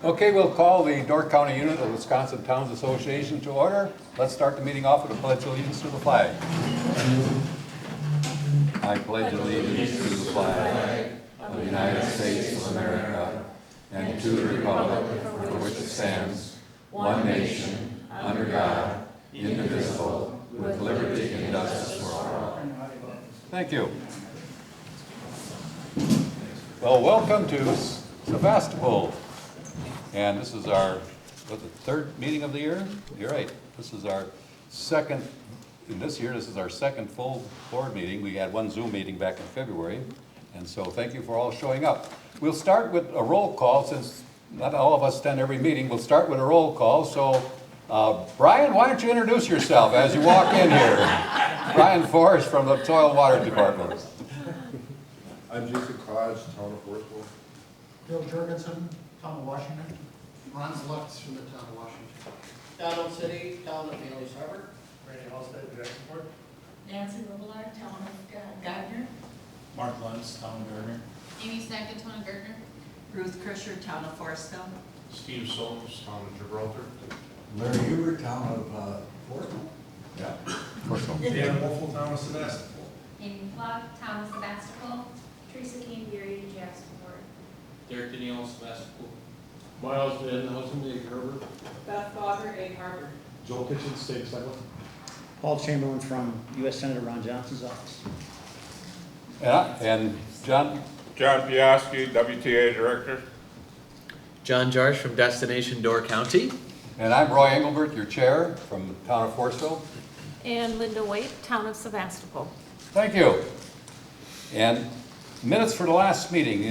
Okay, we'll call the Door County unit of Wisconsin Towns Association to order. Let's start the meeting off with a pledge of allegiance to the flag. I pledge allegiance to the flag of the United States of America and to the republic for which it stands, one nation, under God, indivisible, with liberty and justice for all. Thank you. Well, welcome to Sevastopol. And this is our, the third meeting of the year? You're right. This is our second, in this year, this is our second full board meeting. We had one Zoom meeting back in February. And so thank you for all showing up. We'll start with a roll call since not all of us attend every meeting. We'll start with a roll call. So Brian, why don't you introduce yourself as you walk in here? Brian Forrest from the Soil and Water Department. I'm Jason Kodge, Town of Forestville. Bill Jorgensen, Town of Washington. Ron Lux from the Town of Washington. Donald City, Town of Bailey's Harbor. Randy Halstead, Jacksonport. Nancy Robillard, Town of Gardner. Mark Lentz, Town of Gardner. Amy Stackton, Town of Gardner. Ruth Krischer, Town of Forestville. Steve Solms, Town of Gibraltar. Larry Hubert, Town of Portland. Yeah. Dan Wolfel, Town of Sevastopol. Amy Clark, Town of Sevastopol. Teresa Canberry, Jacksonport. Derek Daniel, Sevastopol. Miles Van Housen, Egg Harbor. Beth Fogger, Egg Harbor. Joel Kitchen, State Cycling. Paul Chamberlain from U.S. Senator Ron Johnson's office. Yeah, and John Piaski, WTA Director. John Jarosh from Destination Door County. and I'm Roy Engelbert, your chair from the town of Forestville. And Linda Waite, Town of Sevastopol. Thank you. And minutes for the last meeting,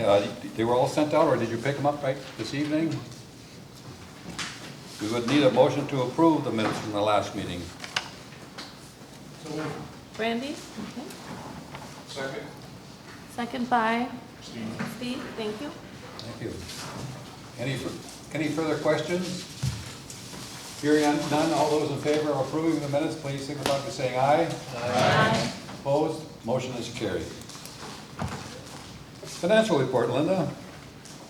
they were all sent out, or did you pick them up right this evening? We would need a motion to approve the minutes from the last meeting. Randy? Okay. Second. Second by Steve. Steve, thank you. Thank you. Any further questions? Hearing none, all those in favor of approving the minutes, please signify by saying aye. Aye. Opposed? Motion is carried. Financial report, Linda.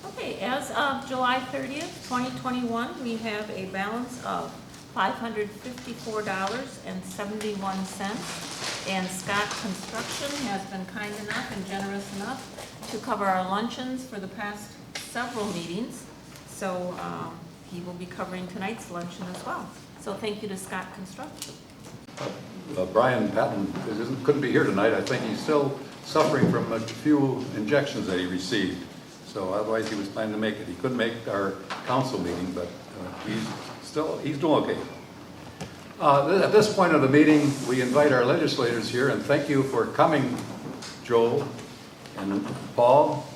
Okay, as of July 30th, 2021, we have a balance of $554.71. And Scott Construction has been kind enough and generous enough to cover our luncheons for the past several meetings. So he will be covering tonight's luncheon as well. So thank you to Scott Construction. Brian Patton couldn't be here tonight. I think he's still suffering from a few injections that he received. So otherwise he was planning to make it. He couldn't make our council meeting, but he's doing okay. At this point of the meeting, we invite our legislators here, and thank you for coming, Joel and Paul,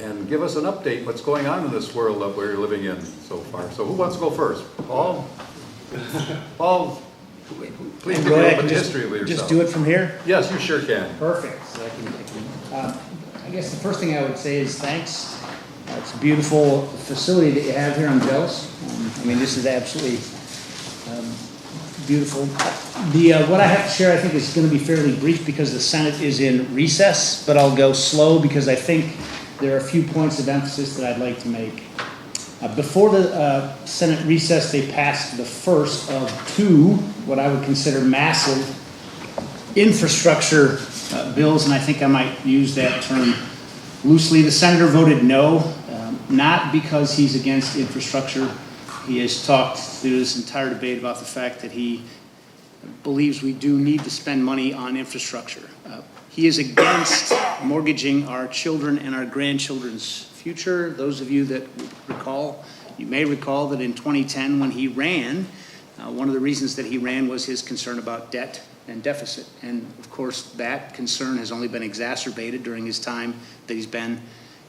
and give us an update what's going on in this world that we're living in so far. So who wants to go first? Paul? Paul, please give me a little bit of history of yourself. Just do it from here? Yes, you sure can. Perfect. So I guess the first thing I would say is thanks. It's a beautiful facility that you have here. I'm jealous. I mean, this is absolutely beautiful. What I have to share, I think, is going to be fairly brief because the Senate is in recess, but I'll go slow because I think there are a few points of emphasis that I'd like to make. Before the Senate recess, they passed the first of two, what I would consider massive infrastructure bills, and I think I might use that term loosely. The senator voted no, not because he's against infrastructure. He has talked through this entire debate about the fact that he believes we do need to spend money on infrastructure. He is against mortgaging our children and our grandchildren's future. Those of you that recall, you may recall that in 2010 when he ran, one of the reasons that he ran was his concern about debt and deficit. And of course, that concern has only been exacerbated during his time that he's been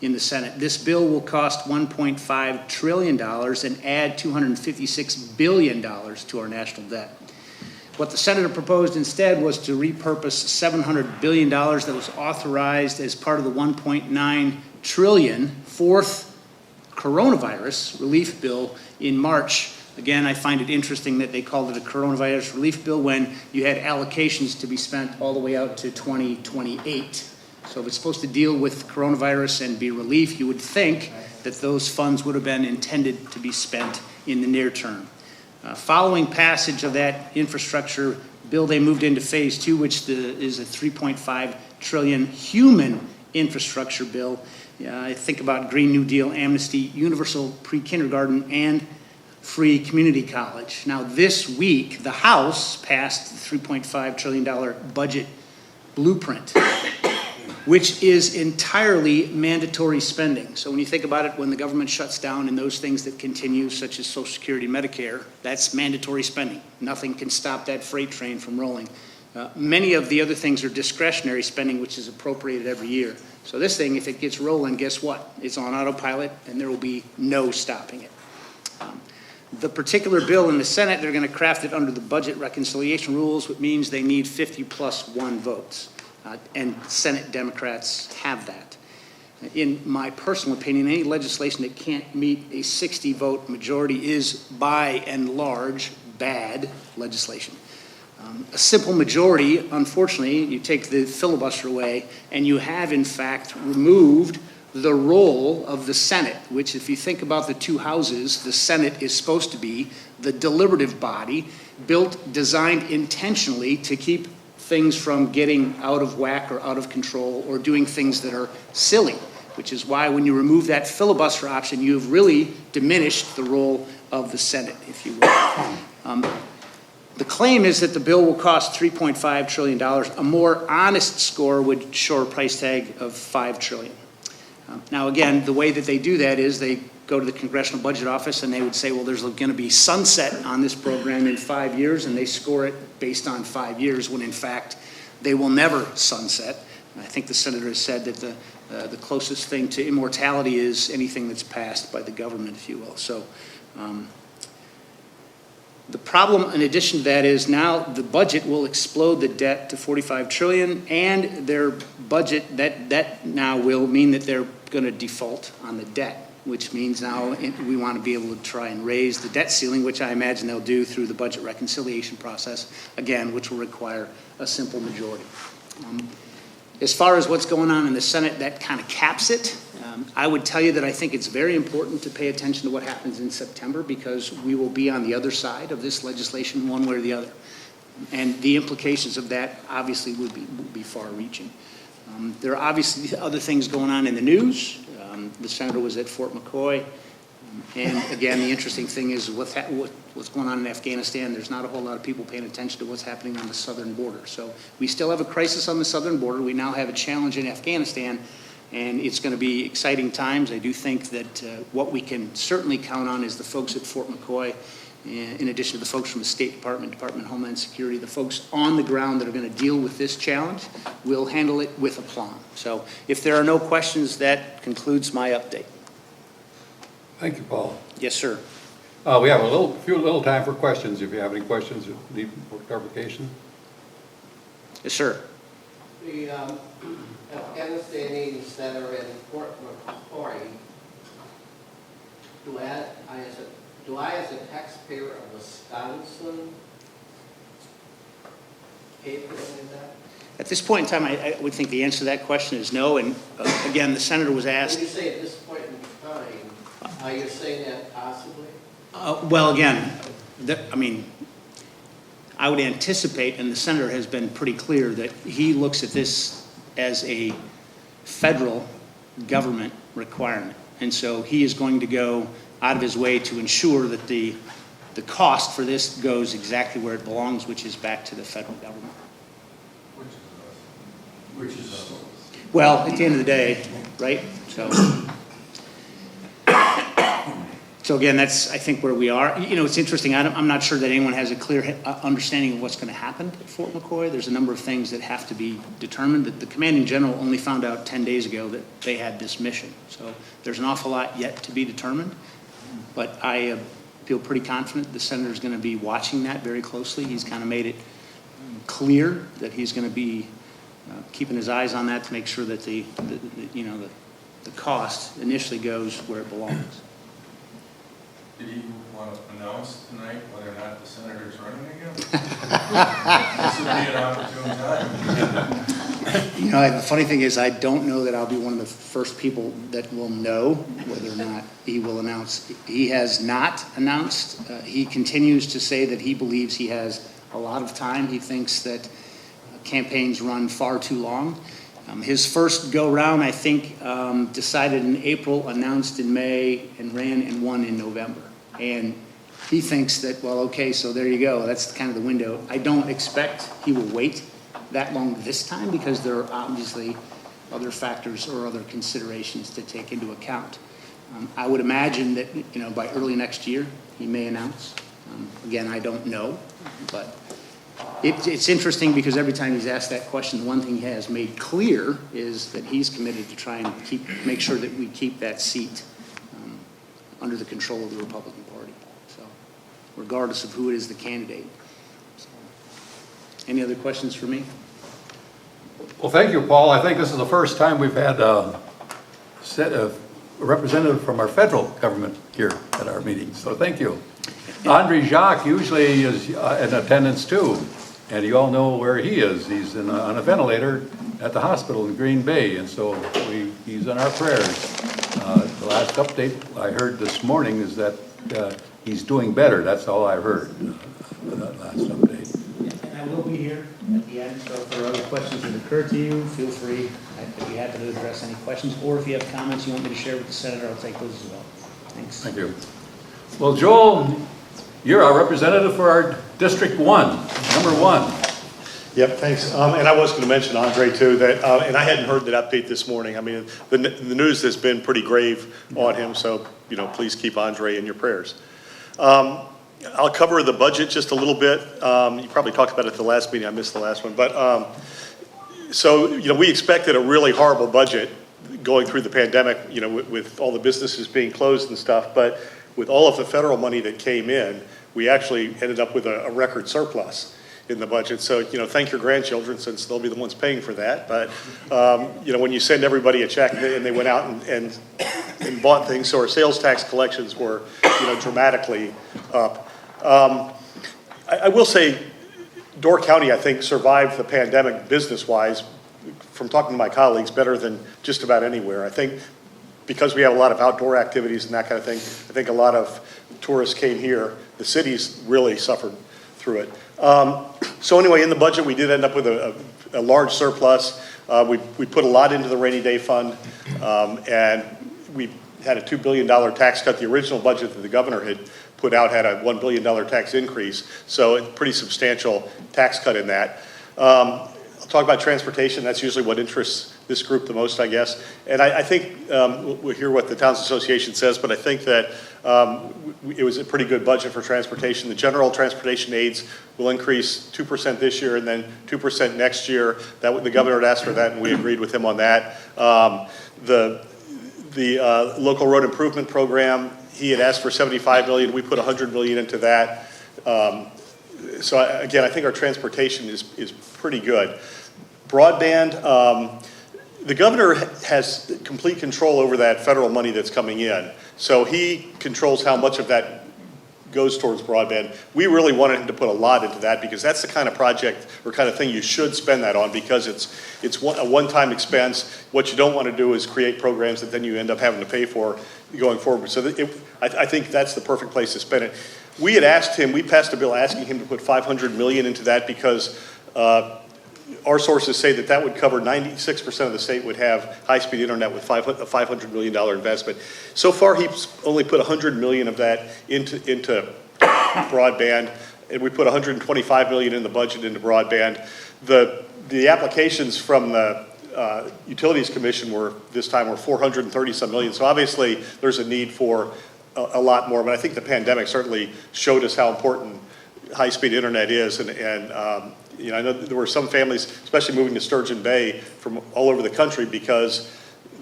in the Senate. This bill will cost $1.5 trillion and add $256 billion to our national debt. What the senator proposed instead was to repurpose $700 billion that was authorized as part of the $1.9 trillion fourth coronavirus relief bill in March. Again, I find it interesting that they called it a coronavirus relief bill when you had allocations to be spent all the way out to 2028. So if it's supposed to deal with coronavirus and be relief, you would think that those funds would have been intended to be spent in the near term. Following passage of that infrastructure bill, they moved into phase 2, which is a $3.5 trillion human infrastructure bill. I think about Green New Deal, amnesty, universal pre-kindergarten, and free community college. Now this week, the House passed the $3.5 trillion budget blueprint, which is entirely mandatory spending. So when you think about it, when the government shuts down and those things that continue, such as Social Security and Medicare, that's mandatory spending. Nothing can stop that freight train from rolling. Many of the other things are discretionary spending, which is appropriated every year. So this thing, if it gets rolling, guess what? It's on autopilot, and there will be no stopping it. The particular bill in the Senate, they're going to craft it under the budget reconciliation rules, which means they need 50+1 votes. And Senate Democrats have that. In my personal opinion, any legislation that can't meet a 60-vote majority is, by and large, bad legislation. A simple majority, unfortunately, you take the filibuster away, and you have, in fact, removed the role of the Senate, which, if you think about the two houses, the Senate is supposed to be the deliberative body, designed intentionally to keep things from getting out of whack or out of control or doing things that are silly, which is why when you remove that filibuster option, you've really diminished the role of the Senate, if you will. The claim is that the bill will cost $3.5 trillion. A more honest score would show a price tag of $5 trillion. Now, again, the way that they do that is they go to the Congressional Budget Office and they would say, well, there's going to be sunset on this program in 5 years, and they score it based on 5 years, when in fact they will never sunset. I think the senator has said that the closest thing to immortality is anything that's passed by the government, if you will. So the problem, in addition to that, is now the budget will explode the debt to $45 trillion, and their budget, that now will mean that they're going to default on the debt, which means now we want to be able to try and raise the debt ceiling, which I imagine they'll do through the budget reconciliation process, again, which will require a simple majority. As far as what's going on in the Senate, that kind of caps it. I would tell you that I think it's very important to pay attention to what happens in September, because we will be on the other side of this legislation one way or the other. And the implications of that obviously would be far-reaching. There are obviously other things going on in the news. The senator was at Fort McCoy. And again, the interesting thing is what's going on in Afghanistan. There's not a whole lot of people paying attention to what's happening on the southern border. So we still have a crisis on the southern border. We now have a challenge in Afghanistan, and it's going to be exciting times. I do think that what we can certainly count on is the folks at Fort McCoy, in addition to the folks from the State Department, Department of Homeland Security, the folks on the ground that are going to deal with this challenge will handle it with aplomb. So if there are no questions, that concludes my update. Thank you, Paul. Yes, sir. We have a few little time for questions. If you have any questions or need more clarification. Yes, sir. The Afghanistanians that are in Fort McCoy, do I as a taxpayer of Wisconsin pay for any of that? At this point in time, I would think the answer to that question is no. And again, the senator was asked. When you say at this point in time, are you saying that possibly? Well, again, I would anticipate, and the senator has been pretty clear, that he looks at this as a federal government requirement. And so he is going to go out of his way to ensure that the cost for this goes exactly where it belongs, which is back to the federal government. Which is us. Well, at the end of the day, right? So again, that's, I think, where we are. You know, it's interesting. I'm not sure that anyone has a clear understanding of what's going to happen at Fort McCoy. There's a number of things that have to be determined. The commanding general only found out 10 days ago that they had this mission. So there's an awful lot yet to be determined. But I feel pretty confident the senator's going to be watching that very closely. He's kind of made it clear that he's going to be keeping his eyes on that to make sure that the cost initially goes where it belongs. Did you want to announce tonight whether or not the senator's running again? This would be an opportune time. You know, the funny thing is, I don't know that I'll be one of the first people that will know whether or not he will announce. He has not announced. He continues to say that he believes he has a lot of time. He thinks that campaigns run far too long. His first go-round, I think, decided in April, announced in May, and ran and won in November. And he thinks that, well, okay, so there you go. That's kind of the window. I don't expect he will wait that long this time because there are obviously other factors or other considerations to take into account. I would imagine that, you know, by early next year, he may announce. Again, I don't know, but it's interesting because every time he's asked that question, the one thing he has made clear is that he's committed to try and make sure that we keep that seat under the control of the Republican Party. So, regardless of who it is the candidate. So, any other questions for me? Well, thank you, Paul. I think this is the first time we've had a representative from our federal government here at our meeting, so thank you. Andre Jacques usually is in attendance too, and you all know where he is. He's on a ventilator at the hospital in Green Bay, and so he's in our prayers. The last update I heard this morning is that he's doing better. That's all I heard, that last update. And I will be here at the end, so if there are other questions that occur to you, feel free. I'd be happy to address any questions, or if you have comments you want me to share with the senator, I'll take those as well. Thanks. Thank you. Well, Joel, you're our representative for our District 1, number 1. Yep, thanks. And I was going to mention, Andre, too, that, and I hadn't heard that update this morning. I mean, the news has been pretty grave on him, so, you know, please keep Andre in your prayers. I'll cover the budget just a little bit. You probably talked about it at the last meeting. I missed the last one. But, so, you know, we expected a really horrible budget going through the pandemic, you know, with all the businesses being closed and stuff. But with all of the federal money that came in, we actually ended up with a record surplus in the budget. So, you know, thank your grandchildren, since they'll be the ones paying for that. But, you know, when you send everybody a check and they went out and bought things, so our sales tax collections were, you know, dramatically up. I will say Door County, I think, survived the pandemic business-wise, from talking to my colleagues, better than just about anywhere. I think because we had a lot of outdoor activities and that kind of thing, I think a lot of tourists came here. The cities really suffered through it. So anyway, in the budget, we did end up with a large surplus. We put a lot into the rainy day fund, and we had a $2 billion tax cut. The original budget that the governor had put out had a $1 billion tax increase, so a pretty substantial tax cut in that. I'll talk about transportation. That's usually what interests this group the most, I guess. And I think we'll hear what the Towns Association says, but I think that it was a pretty good budget for transportation. The general transportation aids will increase 2% this year and then 2% next year. The governor had asked for that, and we agreed with him on that. The local road improvement program, he had asked for $75 million. We put $100 million into that. So again, I think our transportation is pretty good. Broadband, the governor has complete control over that federal money that's coming in. So he controls how much of that goes towards broadband. We really wanted him to put a lot into that because that's the kind of project or kind of thing you should spend that on, because it's a one-time expense. What you don't want to do is create programs that then you end up having to pay for going forward. So I think that's the perfect place to spend it. We had asked him, we passed a bill asking him to put $500 million into that because our sources say that would cover 96% of the state would have high-speed internet with a $500 million investment. So far, he's only put $100 million of that into broadband, and we put $125 million in the budget into broadband. The applications from the Utilities Commission this time were 430-some million. So obviously, there's a need for a lot more, but I think the pandemic certainly showed us how important high-speed internet is, and you know, I know there were some families, especially moving to Sturgeon Bay from all over the country, because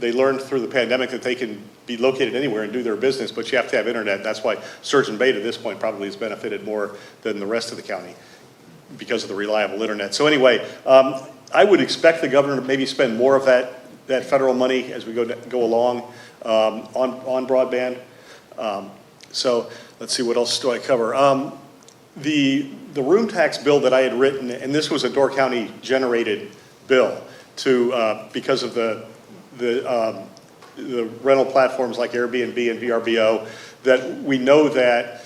they learned through the pandemic that they can be located anywhere and do their business, but you have to have internet. That's why Sturgeon Bay to this point probably has benefited more than the rest of the county because of the reliable internet. So anyway, I would expect the governor to maybe spend more of that federal money as we go along on broadband. So let's see, what else do I cover? The room tax bill that I had written, and this was a Door County generated bill, because of the rental platforms like Airbnb and VRBO, that we know that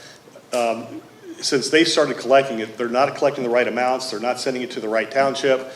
since they started collecting it, they're not collecting the right amounts, they're not sending it to the right township.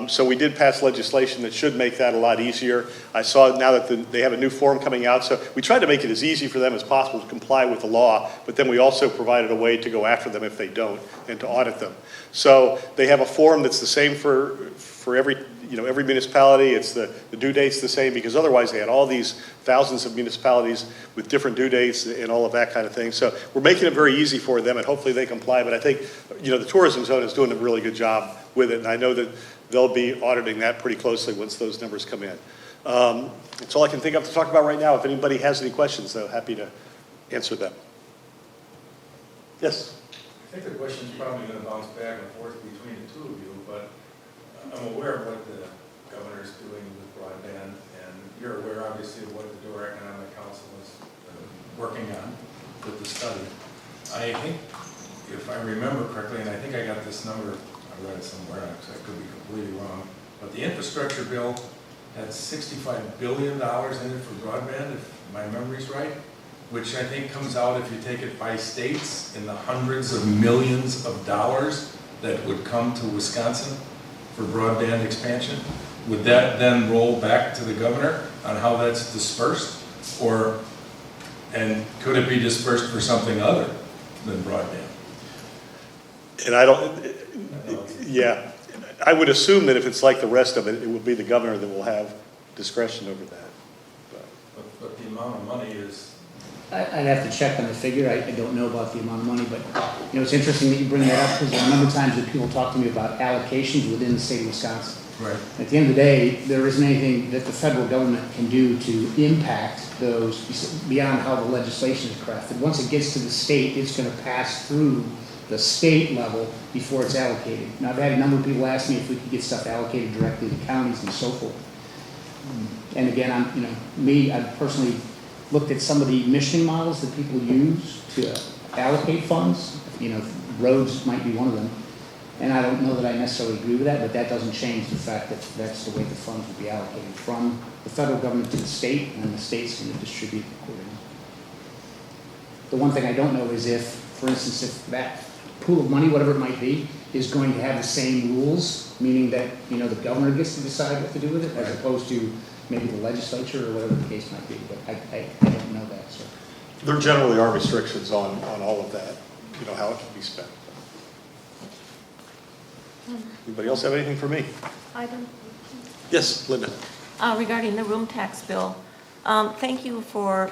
So we did pass legislation that should make that a lot easier. I saw now that they have a new form coming out, so we tried to make it as easy for them as possible to comply with the law, but then we also provided a way to go after them if they don't and to audit them. So they have a form that's the same for every municipality. It's the due date's the same, because otherwise they had all these thousands of municipalities with different due dates and all of that kind of thing. So we're making it very easy for them, and hopefully they comply. But I think, the tourism zone is doing a really good job with it, and I know that they'll be auditing that pretty closely once those numbers come in. That's all I can think of to talk about right now. If anybody has any questions, though, happy to answer them. Yes? I think the question's probably going to bounce back and forth between the two of you, but I'm aware of what the governor's doing with broadband, and you're aware, obviously, of what the Door Economic Council is working on with the study. I think, if I remember correctly, and I think I got this number, I read it somewhere, so I could be completely wrong, but the infrastructure bill had $65 billion in it for broadband, if my memory's right, which I think comes out, if you take it by states, in the hundreds of millions of dollars that would come to Wisconsin for broadband expansion. Would that then roll back to the governor on how that's dispersed? And could it be dispersed for something other than broadband? And yeah, I would assume that if it's like the rest of it, it would be the governor that will have discretion over that. But the amount of money is... I'd have to check on the figure. I don't know about the amount of money, but it's interesting that you bring that up, because a number of times that people talk to me about allocations within the state of Wisconsin. Right. At the end of the day, there isn't anything that the federal government can do to impact those beyond how the legislation is crafted. Once it gets to the state, it's going to pass through the state level before it's allocated. Now, I've had a number of people ask me if we could get stuff allocated directly to counties and so forth. And again, I've personally looked at some of the mission models that people use to allocate funds. Roads might be one of them. And I don't know that I necessarily agree with that, but that doesn't change the fact that that's the way the funds will be allocated from the federal government to the state, and the state's going to distribute accordingly. The one thing I don't know is if, for instance, if that pool of money, whatever it might be, is going to have the same rules, meaning that, the governor gets to decide what to do with it, as opposed to maybe the legislature or whatever the case might be. But I don't know that, so. There generally are restrictions on all of that, how it can be spent. Anybody else have anything for me? I don't. Yes, Linda. Regarding the room tax bill, thank you for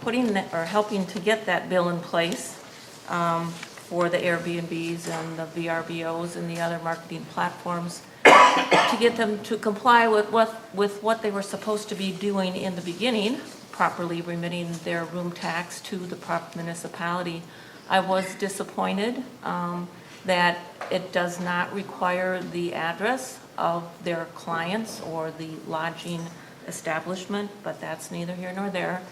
putting that, or helping to get that bill in place for the Airbnbs and the VRBOs and the other marketing platforms, to get them to comply with what they were supposed to be doing in the beginning, properly remitting their room tax to the proper municipality. I was disappointed that it does not require the address of their clients or the lodging establishment, but that's neither here nor there.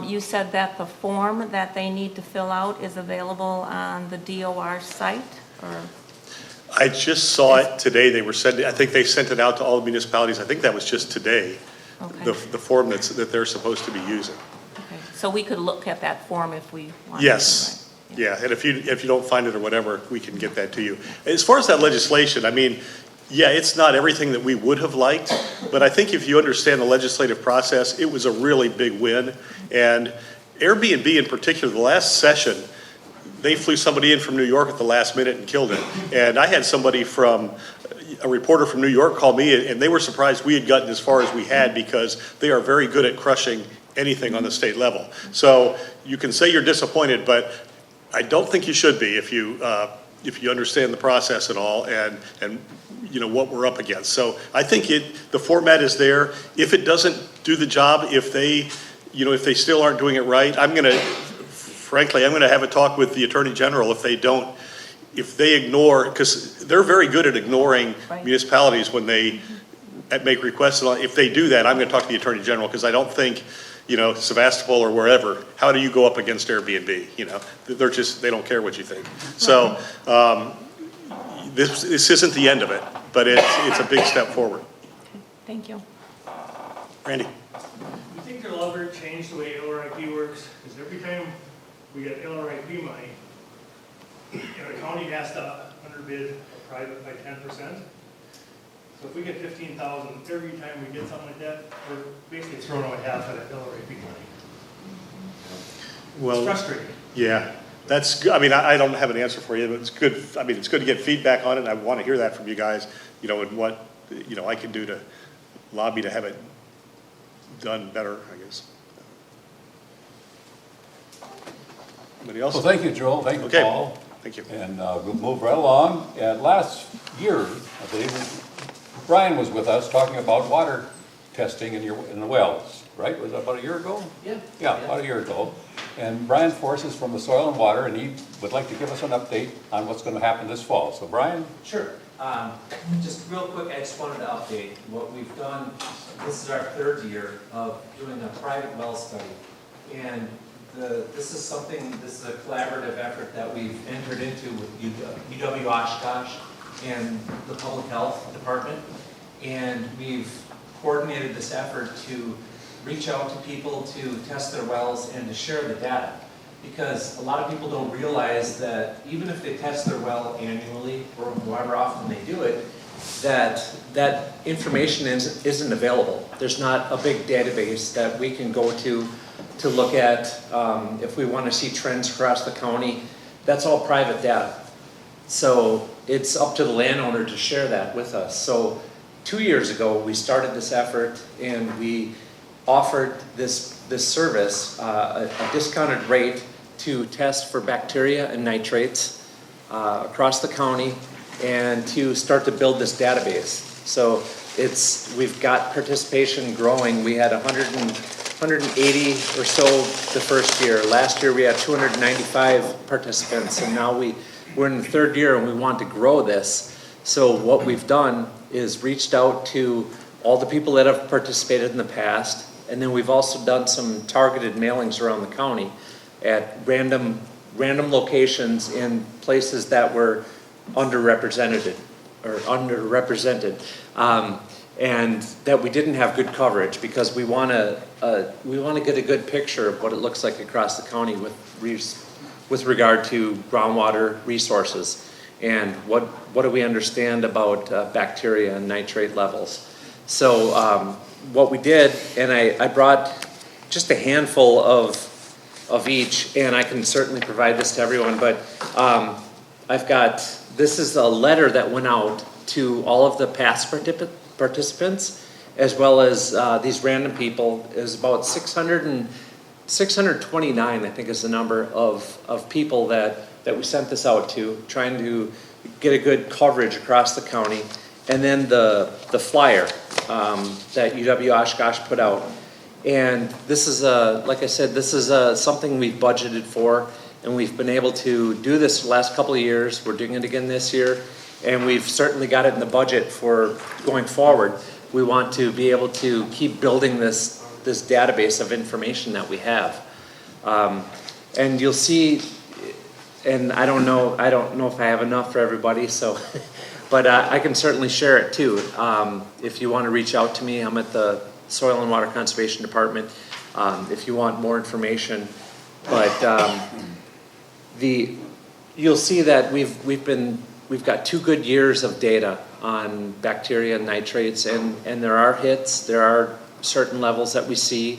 You said that the form that they need to fill out is available on the DOR site, or? I just saw it today. I think they sent it out to all the municipalities. I think that was just today, Okay. the form that they're supposed to be using. Okay, so we could look at that form if we wanted. Yes. To, right? Yeah, and if you don't find it or whatever, we can get that to you. As far as that legislation, it's not everything that we would have liked, but I think if you understand the legislative process, it was a really big win. And Airbnb in particular, the last session, they flew somebody in from New York at the last minute and killed it. And I had a reporter from New York call me, and they were surprised we had gotten as far as we had, because they are very good at crushing anything on the state level. So you can say you're disappointed, but I don't think you should be if you understand the process at all and what we're up against. So I think the format is there. If it doesn't do the job, if they still aren't doing it right, I'm going to have a talk with the Attorney General if they ignore, because they're very good at ignoring municipalities when they make requests. If they do that, I'm going to talk to the Attorney General, because I don't think, Sevastopol or wherever, how do you go up against Airbnb? They don't care what you think. So this isn't the end of it, but it's a big step forward. Thank you. Randy? You think they'll ever change the way LRIP works? Because every time we get LRIP money, the county has to underbid a private by 10%. So if we get 15,000 every time we get something like that, we're basically throwing away half of that LRIP money. Well, It's frustrating. yeah, that's good. I mean, I don't have an answer for you, but it's good. I mean, it's good to get feedback on it, and I want to hear that from you guys, and what, I can do to lobby to have it done better, I guess. Anybody else? Well, thank you, Joel. Thank you, Okay. Paul. Thank you. And we'll move right along. And last year, I believe, Brian was with us talking about water testing in the wells, right? Was that about a year ago? Yeah. Yeah, about a year ago. And Brian Force is from the Soil and Water, and he would like to give us an update on what's going to happen this fall. So Brian? Sure. Just real quick, I just wanted to update what we've done. This is our third year of doing a private well study. And this is a collaborative effort that we've entered into with UW Oshkosh and the Public Health Department. And we've coordinated this effort to reach out to people to test their wells and to share the data. Because a lot of people don't realize that even if they test their well annually or however often they do it, that information isn't available. There's not a big database that we can go to look at if we want to see trends across the county. That's all private data. So it's up to the landowner to share that with us. So 2 years ago, we started this effort and we offered this service, a discounted rate to test for bacteria and nitrates across the county and to start to build this database. So we've got participation growing. We had 180 or so the first year. Last year we had 295 participants, and now we're in the third year and we want to grow this. So what we've done is reached out to all the people that have participated in the past, and then we've also done some targeted mailings around the county at random locations in places that were underrepresented, and that we didn't have good coverage, because we want to get a good picture of what it looks like across the county with regard to groundwater resources and what do we understand about bacteria and nitrate levels. So what we did, and I brought just a handful of each, and I can certainly provide this to everyone, but this is a letter that went out to all of the past participants, as well as these random people. It was about 629, I think is the number of people that we sent this out to, trying to get a good coverage across the county. And then the flyer that UW Oshkosh put out. And this is, like I said, this is something we've budgeted for, and we've been able to do this the last couple of years. We're doing it again this year, and we've certainly got it in the budget for going forward. We want to be able to keep building this database of information that we have. And you'll see, and I don't know if I have enough for everybody, so, but I can certainly share it too. If you want to reach out to me, I'm at the Soil and Water Conservation Department, if you want more information. But you'll see that we've got 2 good years of data on bacteria and nitrates, and there are hits. There are certain levels that we see.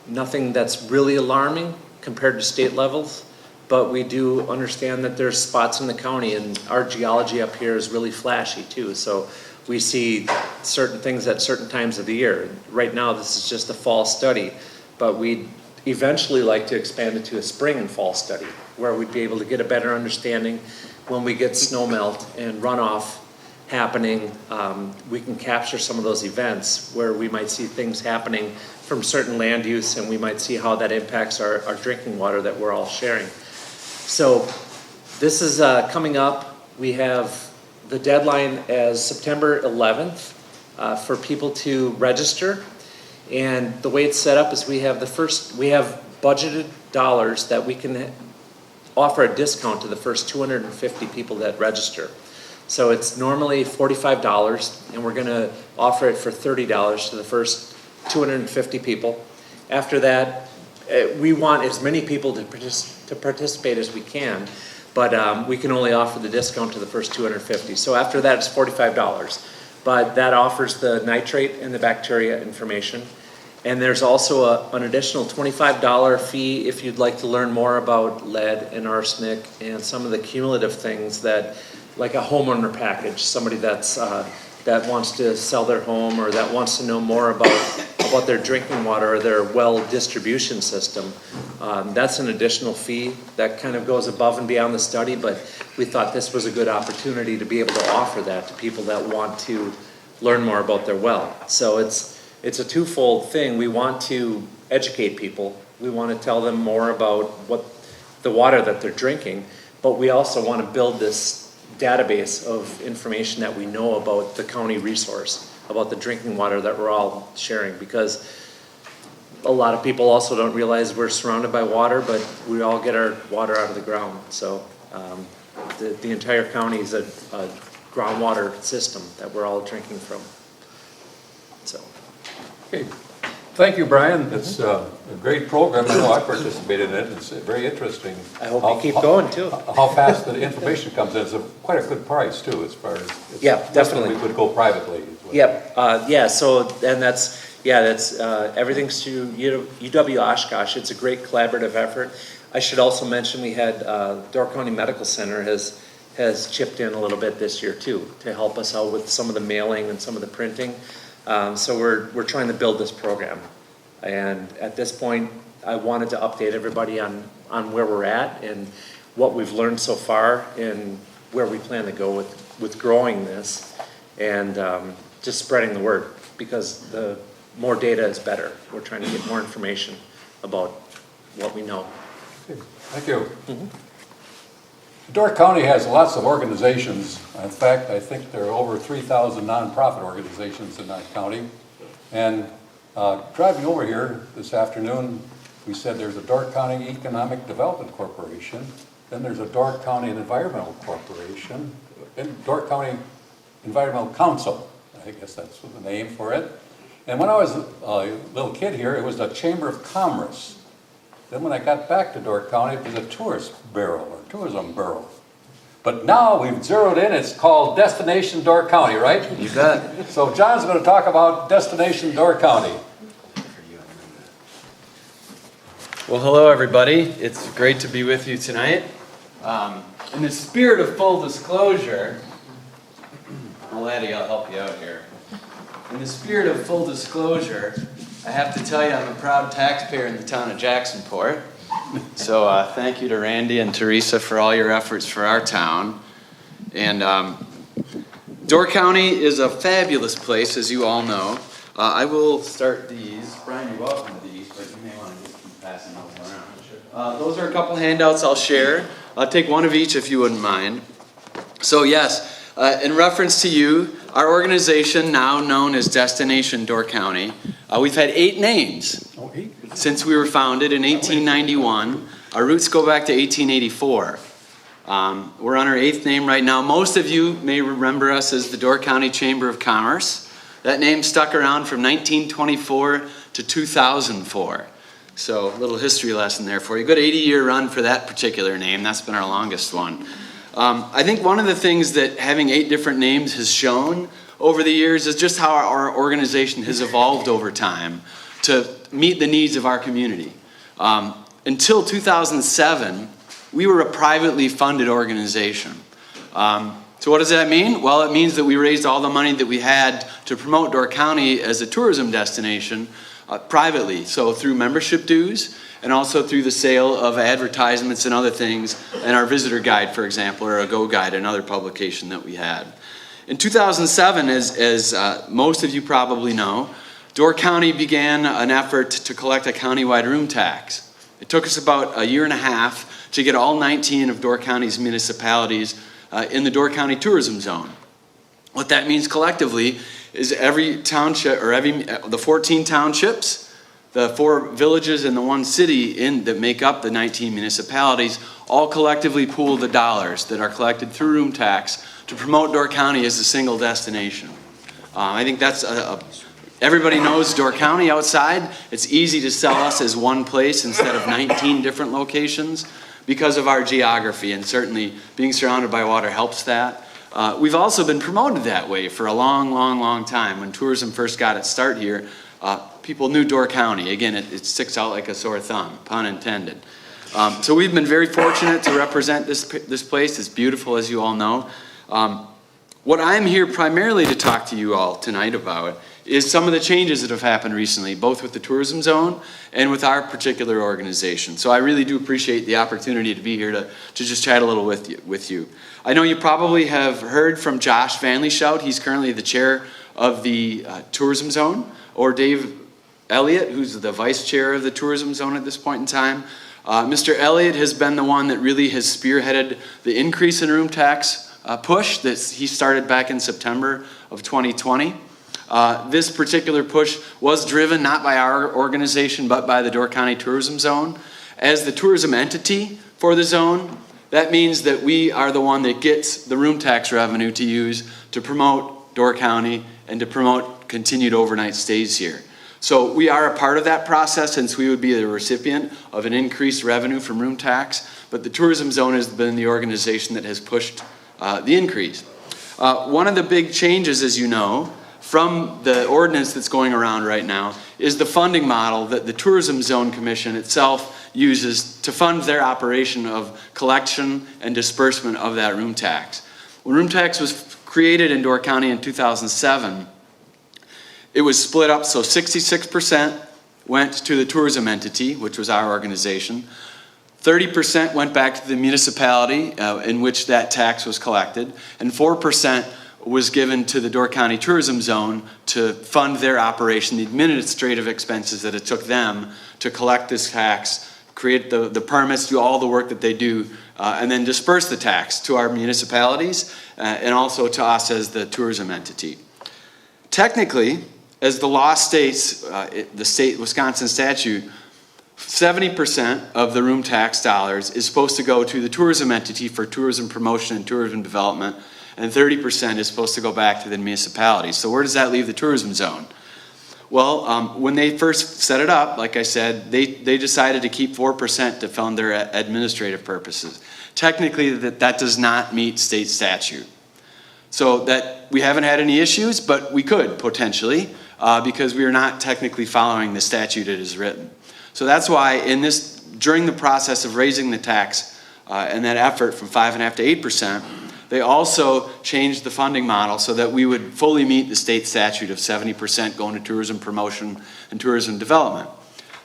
Nothing that's really alarming compared to state levels, but we do understand that there's spots in the county, and our geology up here is really flashy too. So we see certain things at certain times of the year. Right now, this is just a fall study, but we'd eventually like to expand it to a spring and fall study, where we'd be able to get a better understanding when we get snow melt and runoff happening. We can capture some of those events where we might see things happening from certain land use, and we might see how that impacts our drinking water that we're all sharing. So this is coming up. We have the deadline as September 11th for people to register. And the way it's set up is we have budgeted dollars that we can offer a discount to the first 250 people that register. So it's normally $45, and we're going to offer it for $30 to the first 250 people. After that, we want as many people to participate as we can, but we can only offer the discount to the first 250. So after that, it's $45. But that offers the nitrate and the bacteria information. And there's also an additional $25 fee if you'd like to learn more about lead and arsenic and some of the cumulative things that, like a homeowner package, somebody that wants to sell their home or that wants to know more about their drinking water or their well distribution system. That's an additional fee that kind of goes above and beyond the study, but we thought this was a good opportunity to be able to offer that to people that want to learn more about their well. So it's a twofold thing. We want to educate people. We want to tell them more about what the water that they're drinking, but we also want to build this database of information that we know about the county resource, about the drinking water that we're all sharing, because a lot of people also don't realize we're surrounded by water, but we all get our water out of the ground. So the entire county is a groundwater system that we're all drinking from. So. Okay, thank you, Brian. It's a great program. I know I participated in it. It's very interesting. I hope you keep going too. How fast the information comes in. It's quite a good price too, as far as. Yeah, definitely. We could go privately as well. Yep. Yeah. So, and that's everything's through UW Oshkosh. It's a great collaborative effort. I should also mention we had Door County Medical Center has chipped in a little bit this year too to help us out with some of the mailing and some of the printing. So we're trying to build this program, and at this point, I wanted to update everybody on where we're at and what we've learned so far and where we plan to go with growing this and just spreading the word, because the more data is better. We're trying to get more information about what we know. Okay, thank you. Mm-hmm. Door County has lots of organizations. In fact, I think there are over 3,000 nonprofit organizations in that county. And driving over here this afternoon, we said there's a Door County Economic Development Corporation, then there's a Door County Environmental Corporation, and Door County Environmental Council. I guess that's the name for it. And when I was a little kid here, it was the Chamber of Commerce. Then when I got back to Door County, it was a tourist bureau or tourism bureau. But now we've zeroed in, it's called Destination Door County, right? You bet. So John's going to talk about Destination Door County. Well, hello everybody. It's great to be with you tonight. In the spirit of full disclosure, well, Laddie, I'll help you out here. In the spirit of full disclosure, I have to tell you I'm a proud taxpayer in the town of Jacksonport. So thank you to Randy and Teresa for all your efforts for our town. And Door County is a fabulous place, as you all know. I will start these. Brian, you're welcome to these, but you may want to just keep passing those around. Those are a couple handouts I'll share. I'll take one of each if you wouldn't mind. So yes, in reference to you, our organization, now known as Destination Door County, we've had 8 names since we were founded in 1891. Our roots go back to 1884. We're on our 8th name right now. Most of you may remember us as the Door County Chamber of Commerce. That name stuck around from 1924 to 2004. So a little history lesson there for you. Good 80-year run for that particular name. That's been our longest one. I think one of the things that having 8 different names has shown over the years is just how our organization has evolved over time to meet the needs of our community. Until 2007, we were a privately funded organization. So what does that mean? Well, it means that we raised all the money that we had to promote Door County as a tourism destination privately. So through membership dues, and also through the sale of advertisements and other things, and our visitor guide, for example, or a Go Guide, another publication that we had. In 2007, as most of you probably know, Door County began an effort to collect a countywide room tax. It took us about a year and a half to get all 19 of Door County's municipalities in the Door County tourism zone. What that means collectively is every township, or the 14 townships, the 4 villages and the 1 city that make up the 19 municipalities all collectively pool the dollars that are collected through room tax to promote Door County as a single destination. I think that's everybody knows Door County outside. It's easy to sell us as one place instead of 19 different locations because of our geography, and certainly being surrounded by water helps that. We've also been promoted that way for a long time. When tourism first got its start here, people knew Door County. Again, it sticks out like a sore thumb, pun intended. So we've been very fortunate to represent this place. It's beautiful, as you all know. What I'm here primarily to talk to you all tonight about is some of the changes that have happened recently, both with the tourism zone and with our particular organization. So I really do appreciate the opportunity to be here to just chat a little with you. I know you probably have heard from Josh Van Lieshout. He's currently the chair of the tourism zone, or Dave Elliott, who's the vice chair of the tourism zone at this point in time. Mr. Elliott has been the one that really has spearheaded the increase in room tax push that he started back in September of 2020. This particular push was driven not by our organization, but by the Door County Tourism Zone. As the tourism entity for the zone, that means that we are the one that gets the room tax revenue to use to promote Door County and to promote continued overnight stays here. So we are a part of that process, since we would be the recipient of an increased revenue from room tax, but the tourism zone has been the organization that has pushed the increase. One of the big changes, as you know, from the ordinance that's going around right now is the funding model that the Tourism Zone Commission itself uses to fund their operation of collection and disbursement of that room tax. When room tax was created in Door County in 2007, it was split up, so 66% went to the tourism entity, which was our organization. 30% went back to the municipality in which that tax was collected, and 4% was given to the Door County Tourism Zone to fund their operation, the administrative expenses that it took them to collect this tax, create the permits, do all the work that they do, and then disperse the tax to our municipalities and also to us as the tourism entity. Technically, as the law states, the state Wisconsin statute, 70% of the room tax dollars is supposed to go to the tourism entity for tourism promotion and tourism development, and 30% is supposed to go back to the municipality. So where does that leave the tourism zone? Well, when they first set it up, like I said, they decided to keep 4% to fund their administrative purposes. Technically, that does not meet state statute. So that we haven't had any issues, but we could potentially, because we are not technically following the statute it is written. So that's why during the process of raising the tax and that effort from 5.5% to 8%, they also changed the funding model so that we would fully meet the state statute of 70% going to tourism promotion and tourism development.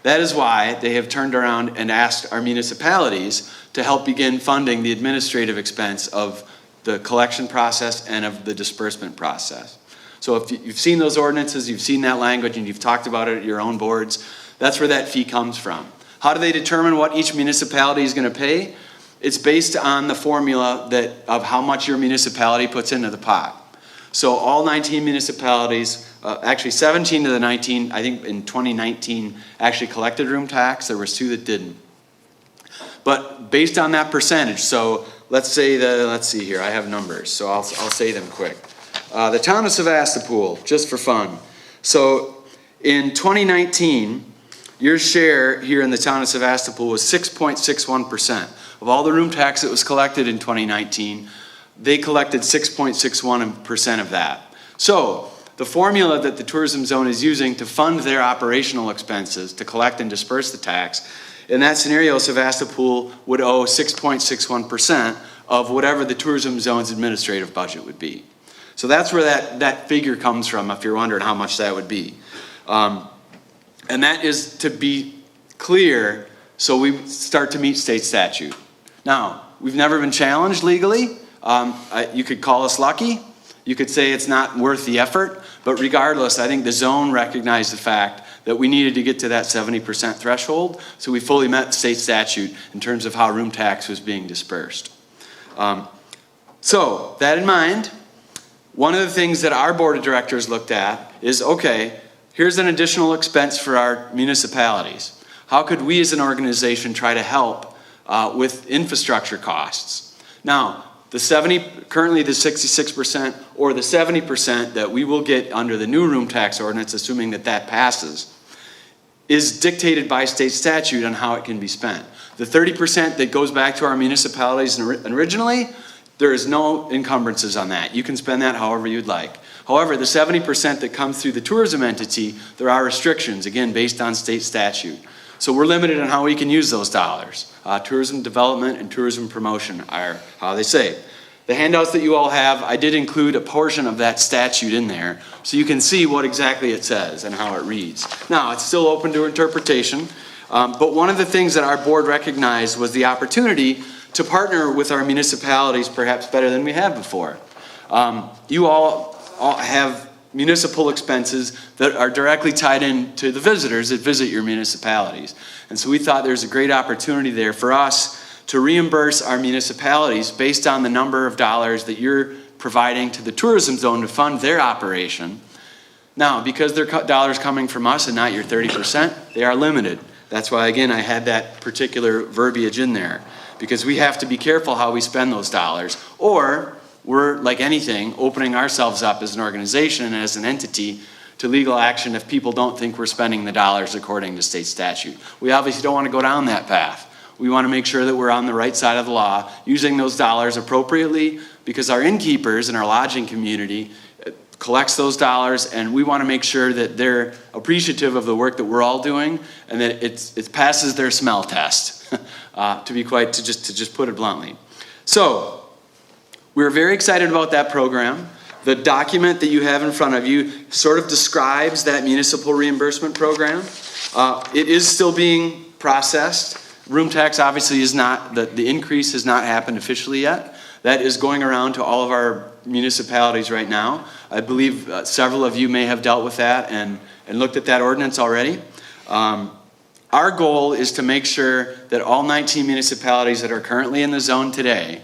That is why they have turned around and asked our municipalities to help begin funding the administrative expense of the collection process and of the disbursement process. So if you've seen those ordinances, you've seen that language, and you've talked about it at your own boards, that's where that fee comes from. How do they determine what each municipality is going to pay? It's based on the formula of how much your municipality puts into the pot. So all 19 municipalities, actually 17 of the 19, I think in 2019, actually collected room tax. There was 2 that didn't. But based on that percentage, so let's see here, I have numbers, so I'll say them quick. The town of Sevastopol, just for fun. So in 2019, your share here in the town of Sevastopol was 6.61%. Of all the room tax that was collected in 2019, they collected 6.61% of that. So the formula that the tourism zone is using to fund their operational expenses to collect and disperse the tax, in that scenario, Sevastopol would owe 6.61% of whatever the tourism zone's administrative budget would be. So that's where that figure comes from, if you're wondering how much that would be. And that is to be clear, so we start to meet state statute. Now, we've never been challenged legally. You could call us lucky. You could say it's not worth the effort. But regardless, I think the zone recognized the fact that we needed to get to that 70% threshold, so we fully met state statute in terms of how room tax was being dispersed. So, that in mind, one of the things that our board of directors looked at is, okay, here's an additional expense for our municipalities. How could we as an organization try to help with infrastructure costs? Now, currently the 66% or the 70% that we will get under the new room tax ordinance, assuming that that passes, is dictated by state statute on how it can be spent. The 30% that goes back to our municipalities originally, there is no encumbrances on that. You can spend that however you'd like. However, the 70% that comes through the tourism entity, there are restrictions, again, based on state statute. So we're limited on how we can use those dollars. Tourism development and tourism promotion are how they say. The handouts that you all have, I did include a portion of that statute in there so you can see what exactly it says and how it reads. Now, it's still open to interpretation, but one of the things that our board recognized was the opportunity to partner with our municipalities perhaps better than we have before. You all have municipal expenses that are directly tied in to the visitors that visit your municipalities. And so we thought there's a great opportunity there for us to reimburse our municipalities based on the number of dollars that you're providing to the tourism zone to fund their operation. Now, because they're dollars coming from us and not your 30%, they are limited. That's why, again, I had that particular verbiage in there, because we have to be careful how we spend those dollars, or we're, like anything, opening ourselves up as an organization and as an entity to legal action if people don't think we're spending the dollars according to state statute. We obviously don't want to go down that path. We want to make sure that we're on the right side of the law, using those dollars appropriately, because our innkeepers and our lodging community collects those dollars, and we want to make sure that they're appreciative of the work that we're all doing and that it passes their smell test, to just put it bluntly. So, we're very excited about that program. The document that you have in front of you sort of describes that municipal reimbursement program. It is still being processed. Room tax obviously is not, the increase has not happened officially yet. That is going around to all of our municipalities right now. I believe several of you may have dealt with that and looked at that ordinance already. Our goal is to make sure that all 19 municipalities that are currently in the zone today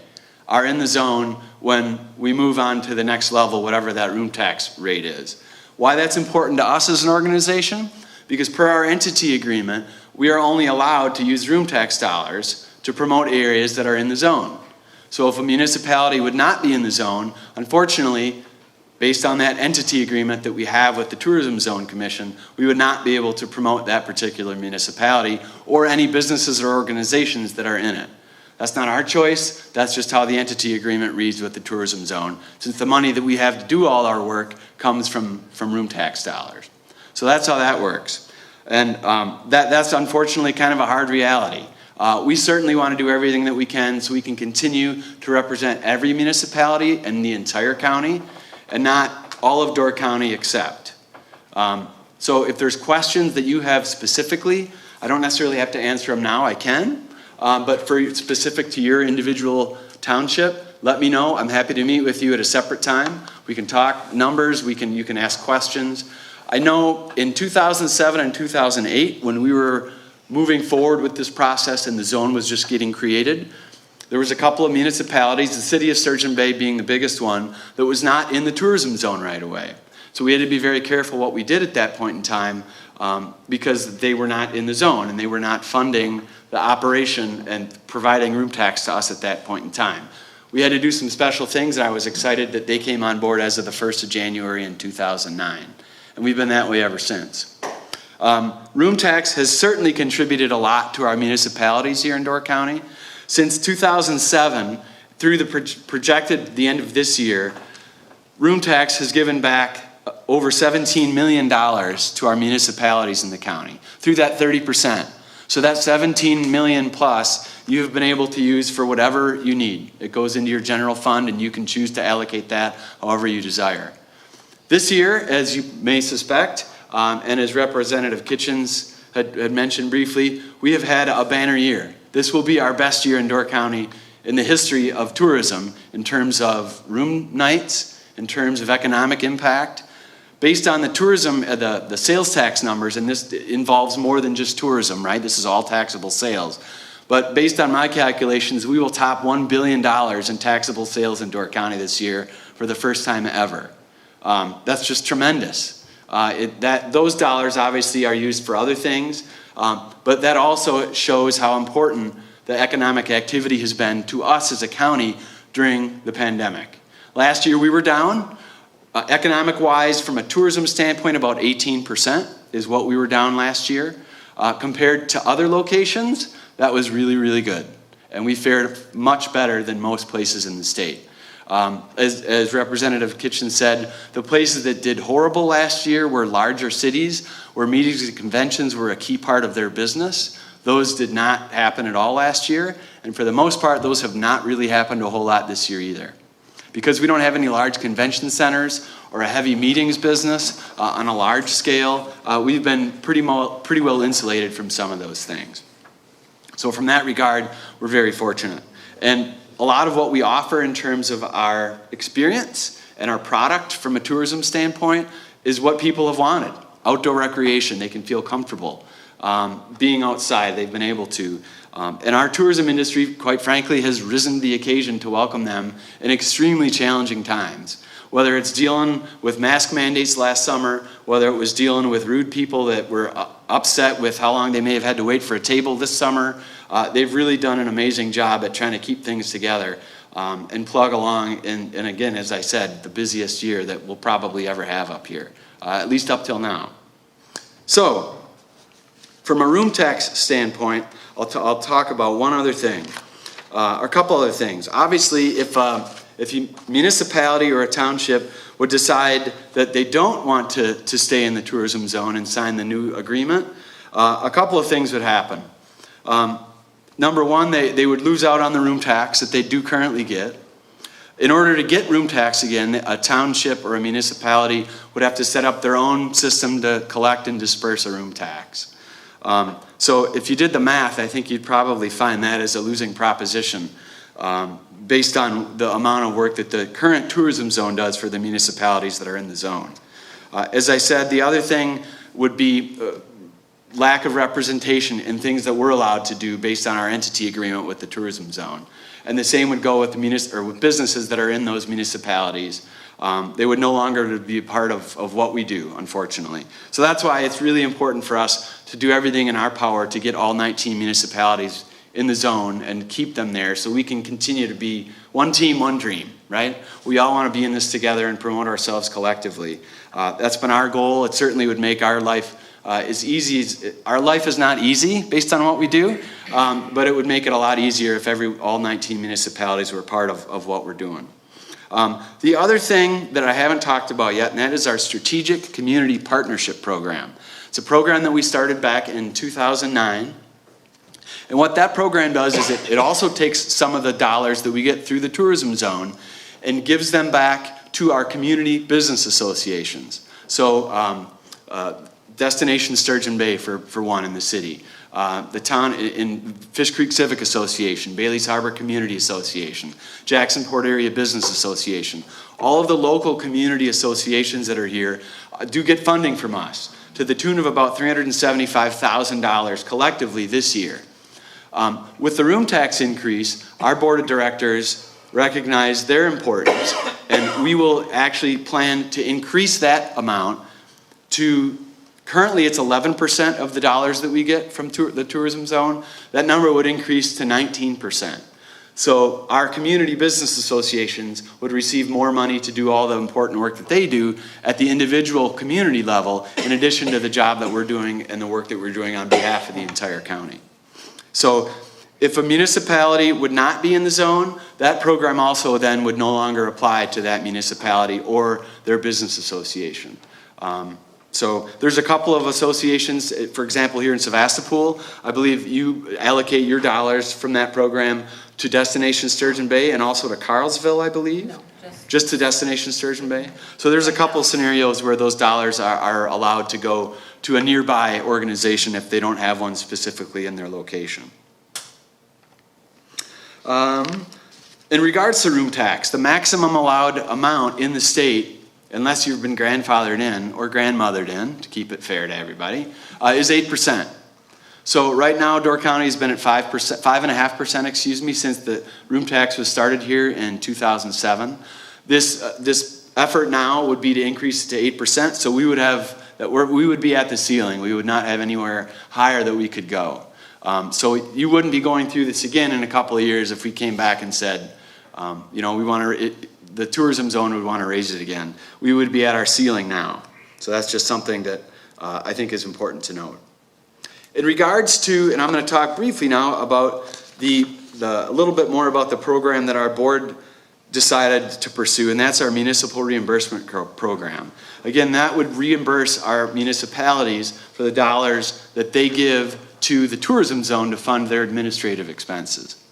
are in the zone when we move on to the next level, whatever that room tax rate is. Why that's important to us as an organization? Because per our entity agreement, we are only allowed to use room tax dollars to promote areas that are in the zone. So if a municipality would not be in the zone, unfortunately, based on that entity agreement that we have with the Tourism Zone Commission, we would not be able to promote that particular municipality or any businesses or organizations that are in it. That's not our choice. That's just how the entity agreement reads with the tourism zone, since the money that we have to do all our work comes from room tax dollars. So that's how that works. And that's unfortunately kind of a hard reality. We certainly want to do everything that we can so we can continue to represent every municipality in the entire county and not all of Door County except. So if there's questions that you have specifically, I don't necessarily have to answer them now, I can. But for specific to your individual township, let me know. I'm happy to meet with you at a separate time. We can talk numbers, you can ask questions. I know in 2007 and 2008, when we were moving forward with this process and the zone was just getting created, there was a couple of municipalities, the city of Sturgeon Bay being the biggest one, that was not in the tourism zone right away. So we had to be very careful what we did at that point in time because they were not in the zone and they were not funding the operation and providing room tax to us at that point in time. We had to do some special things, and I was excited that they came on board as of the 1st of January in 2009. And we've been that way ever since. Room tax has certainly contributed a lot to our municipalities here in Door County. Since 2007, through the end of this year, room tax has given back over $17 million to our municipalities in the county through that 30%. So that 17 million plus you have been able to use for whatever you need. It goes into your general fund and you can choose to allocate that however you desire. This year, as you may suspect, and as Representative Kitchens had mentioned briefly, we have had a banner year. This will be our best year in Door County in the history of tourism in terms of room nights, in terms of economic impact. Based on the tourism, the sales tax numbers, and this involves more than just tourism, right? This is all taxable sales. But based on my calculations, we will top $1 billion in taxable sales in Door County this year for the first time ever. That's just tremendous. Those dollars obviously are used for other things, but that also shows how important the economic activity has been to us as a county during the pandemic. Last year we were down, economic-wise, from a tourism standpoint, about 18% is what we were down last year. Compared to other locations, that was really, really good. And we fared much better than most places in the state. As Representative Kitchen said, the places that did horrible last year were larger cities where meetings and conventions were a key part of their business. Those did not happen at all last year. And for the most part, those have not really happened a whole lot this year either. Because we don't have any large convention centers or a heavy meetings business on a large scale, we've been pretty well insulated from some of those things. So from that regard, we're very fortunate. And a lot of what we offer in terms of our experience and our product from a tourism standpoint is what people have wanted. Outdoor recreation, they can feel comfortable. Being outside, they've been able to. And our tourism industry, quite frankly, has risen to the occasion to welcome them in extremely challenging times. Whether it's dealing with mask mandates last summer, whether it was dealing with rude people that were upset with how long they may have had to wait for a table this summer, they've really done an amazing job at trying to keep things together and plug along. And again, as I said, the busiest year that we'll probably ever have up here, at least up till now. So, from a room tax standpoint, I'll talk about one other thing, or a couple other things. Obviously, if a municipality or a township would decide that they don't want to stay in the tourism zone and sign the new agreement, a couple of things would happen. Number one, they would lose out on the room tax that they do currently get. In order to get room tax again, a township or a municipality would have to set up their own system to collect and disperse a room tax. So if you did the math, I think you'd probably find that as a losing proposition based on the amount of work that the current tourism zone does for the municipalities that are in the zone. As I said, the other thing would be lack of representation in things that we're allowed to do based on our entity agreement with the tourism zone. And the same would go with with businesses that are in those municipalities. They would no longer be a part of what we do, unfortunately. So that's why it's really important for us to do everything in our power to get all 19 municipalities in the zone and keep them there so we can continue to be one team, one dream, right? We all want to be in this together and promote ourselves collectively. That's been our goal. It certainly would make our life as easy as, our life is not easy based on what we do, but it would make it a lot easier if all 19 municipalities were part of what we're doing. The other thing that I haven't talked about yet, and that is our Strategic Community Partnership Program. It's a program that we started back in 2009. And what that program does is it also takes some of the dollars that we get through the tourism zone and gives them back to our community business associations. So Destination Sturgeon Bay for one in the city. The town in Fish Creek Civic Association, Bailey's Harbor Community Association, Jackson Port Area Business Association. All of the local community associations that are here do get funding from us to the tune of about $375,000 collectively this year. With the room tax increase, our board of directors recognize their importance, and we will actually plan to increase that amount to, currently it's 11% of the dollars that we get from the tourism zone. That number would increase to 19%. So our community business associations would receive more money to do all the important work that they do at the individual community level, in addition to the job that we're doing and the work that we're doing on behalf of the entire county. So if a municipality would not be in the zone, that program also then would no longer apply to that municipality or their business association. So there's a couple of associations, for example, here in Sevastopol, I believe you allocate your dollars from that program to Destination Sturgeon Bay and also to Carlsville, I believe? No, just to Destination Sturgeon Bay? So there's a couple scenarios where those dollars are allowed to go to a nearby organization if they don't have one specifically in their location. In regards to room tax, the maximum allowed amount in the state, unless you've been grandfathered in or grandmothered in, to keep it fair to everybody, is 8%. So right now, Door County has been at 5.5%, since the room tax was started here in 2007. This effort now would be to increase it to 8%, so we would be at the ceiling. We would not have anywhere higher that we could go. So you wouldn't be going through this again in a couple of years if we came back and said, we want to, the tourism zone would want to raise it again. We would be at our ceiling now. So that's just something that I think is important to note. In regards to, and I'm going to talk briefly now about a little bit more about the program that our board decided to pursue, and that's our municipal reimbursement program. Again, that would reimburse our municipalities for the dollars that they give to the tourism zone to fund their administrative expenses.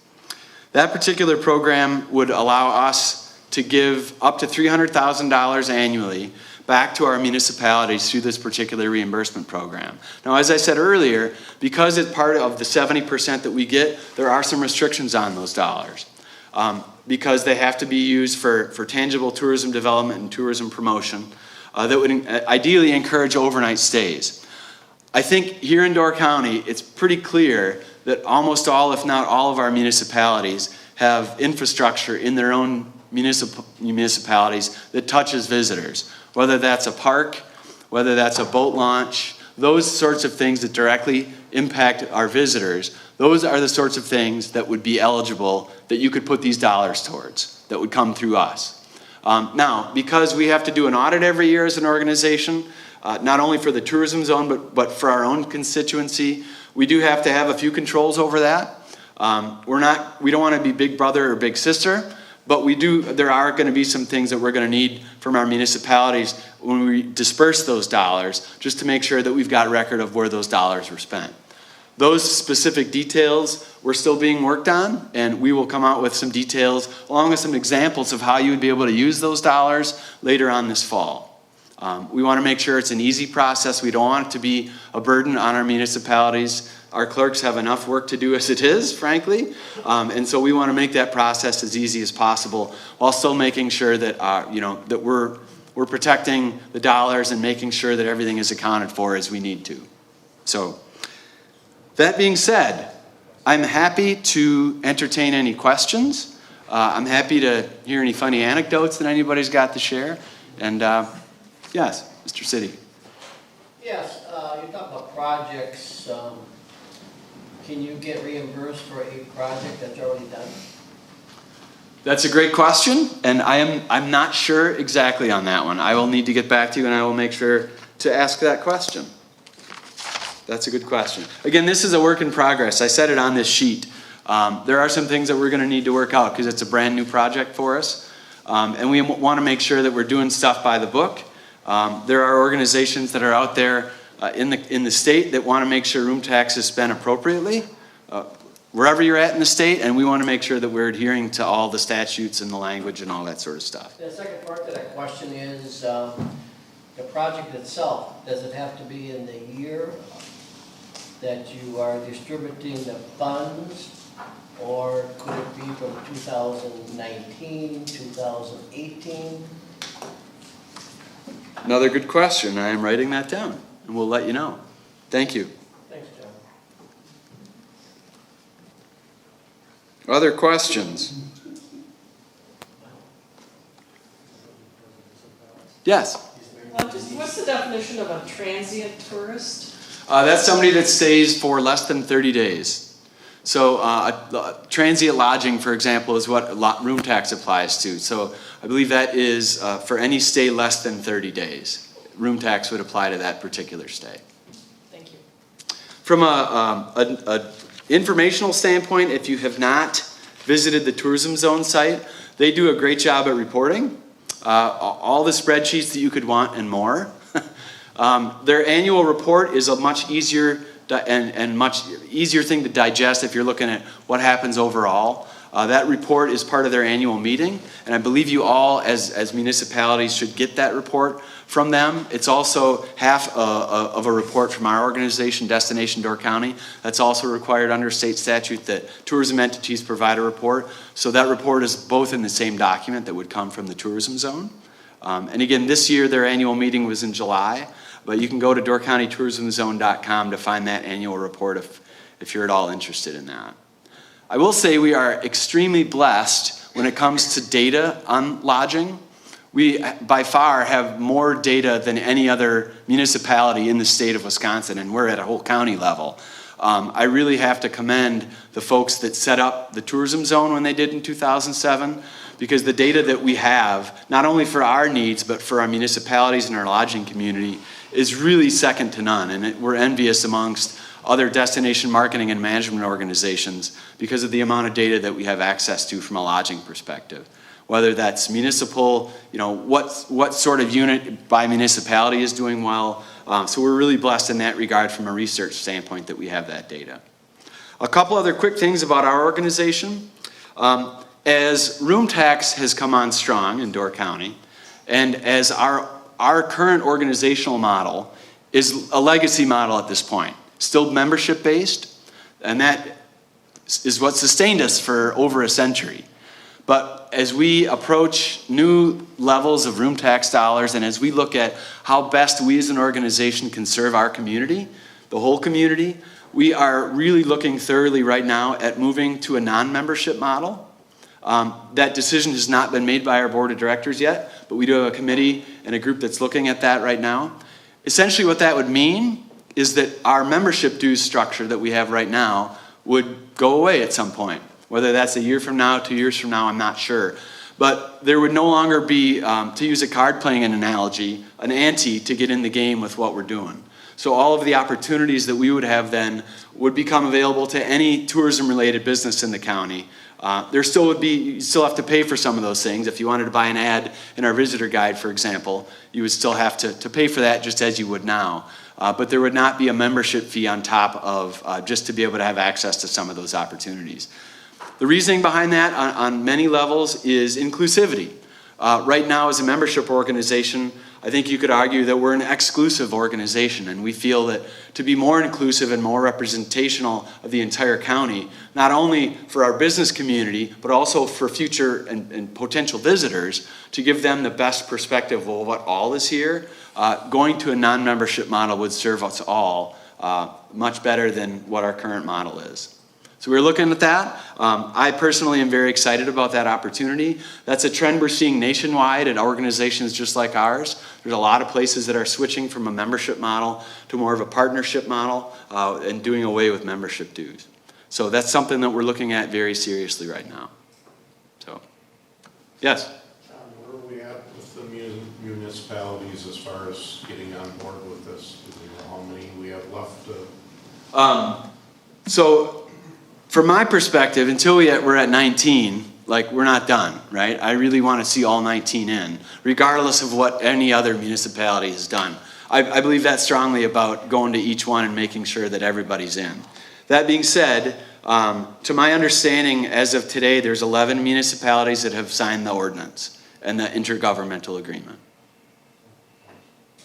That particular program would allow us to give up to $300,000 annually back to our municipalities through this particular reimbursement program. Now, as I said earlier, because it's part of the 70% that we get, there are some restrictions on those dollars. Because they have to be used for tangible tourism development and tourism promotion that would ideally encourage overnight stays. I think here in Door County, it's pretty clear that almost all, if not all of our municipalities have infrastructure in their own municipalities that touches visitors. Whether that's a park, whether that's a boat launch, those sorts of things that directly impact our visitors, those are the sorts of things that would be eligible that you could put these dollars towards, that would come through us. Now, because we have to do an audit every year as an organization, not only for the tourism zone, but for our own constituency, we do have to have a few controls over that. We don't want to be big brother or big sister, but there are going to be some things that we're going to need from our municipalities when we disperse those dollars, just to make sure that we've got record of where those dollars were spent. Those specific details were still being worked on, and we will come out with some details along with some examples of how you would be able to use those dollars later on this fall. We want to make sure it's an easy process. We don't want it to be a burden on our municipalities. Our clerks have enough work to do as it is, frankly, and so we want to make that process as easy as possible while still making sure that that we're protecting the dollars and making sure that everything is accounted for as we need to. So, that being said, I'm happy to entertain any questions. I'm happy to hear any funny anecdotes that anybody's got to share. And yes, Mr. City. Yes, you talk about projects. Can you get reimbursed for a project that's already done? That's a great question, and I'm not sure exactly on that one. I will need to get back to you, and I will make sure to ask that question. That's a good question. Again, this is a work in progress. I said it on this sheet. There are some things that we're going to need to work out because it's a brand new project for us, and we want to make sure that we're doing stuff by the book. There are organizations that are out there in the state that want to make sure room tax is spent appropriately, wherever you're at in the state, and we want to make sure that we're adhering to all the statutes and the language and all that sort of stuff. The second part to that question is the project itself. Does it have to be in the year that you are distributing the funds, or could it be from 2019, 2018? Another good question. I am writing that down, and we'll let you know. Thank you. Thanks, John. Other questions? Yes? Just what's the definition of a transient tourist? That's somebody that stays for less than 30 days. So transient lodging, for example, is what room tax applies to. So I believe that is for any stay less than 30 days. Room tax would apply to that particular stay. Thank you. From a informational standpoint, if you have not visited the tourism zone site, they do a great job at reporting. All the spreadsheets that you could want and more. Their annual report is a much easier and much easier thing to digest if you're looking at what happens overall. That report is part of their annual meeting, and I believe you all, as municipalities, should get that report from them. It's also half of a report from our organization, Destination Door County. That's also required under state statute that tourism entities provide a report. So that report is both in the same document that would come from the tourism zone. And again, this year their annual meeting was in July, but you can go to doorcountytourismzone.com to find that annual report if you're at all interested in that. I will say we are extremely blessed when it comes to data on lodging. We, by far, have more data than any other municipality in the state of Wisconsin, and we're at a whole county level. I really have to commend the folks that set up the tourism zone when they did in 2007, because the data that we have, not only for our needs, but for our municipalities and our lodging community, is really second to none. And we're envious amongst other destination marketing and management organizations because of the amount of data that we have access to from a lodging perspective. Whether that's municipal, what sort of unit by municipality is doing well. So we're really blessed in that regard from a research standpoint that we have that data. A couple other quick things about our organization. As room tax has come on strong in Door County, and as our current organizational model is a legacy model at this point, still membership based, and that is what sustained us for over a century. But as we approach new levels of room tax dollars, and as we look at how best we as an organization can serve our community, the whole community, we are really looking thoroughly right now at moving to a non-membership model. That decision has not been made by our board of directors yet, but we do have a committee and a group that's looking at that right now. Essentially what that would mean is that our membership dues structure that we have right now would go away at some point. Whether that's a year from now, 2 years from now, I'm not sure. But there would no longer be, to use a card playing analogy, an ante to get in the game with what we're doing. So all of the opportunities that we would have then would become available to any tourism-related business in the county. There still would be, you still have to pay for some of those things. If you wanted to buy an ad in our visitor guide, for example, you would still have to pay for that just as you would now. But there would not be a membership fee on top of just to be able to have access to some of those opportunities. The reasoning behind that on many levels is inclusivity. Right now as a membership organization, I think you could argue that we're an exclusive organization, and we feel that to be more inclusive and more representational of the entire county, not only for our business community, but also for future and potential visitors, to give them the best perspective of what all is here, going to a non-membership model would serve us all much better than what our current model is. So we're looking at that. I personally am very excited about that opportunity. That's a trend we're seeing nationwide at organizations just like ours. There's a lot of places that are switching from a membership model to more of a partnership model and doing away with membership dues. So that's something that we're looking at very seriously right now. So, yes? John, where are we at with the municipalities as far as getting on board with this? Do we know how many we have left? So, from my perspective, until we're at 19, we're not done, right? I really want to see all 19 in, regardless of what any other municipality has done. I believe that strongly about going to each one and making sure that everybody's in. That being said, to my understanding, as of today, there's 11 municipalities that have signed the ordinance and the intergovernmental agreement.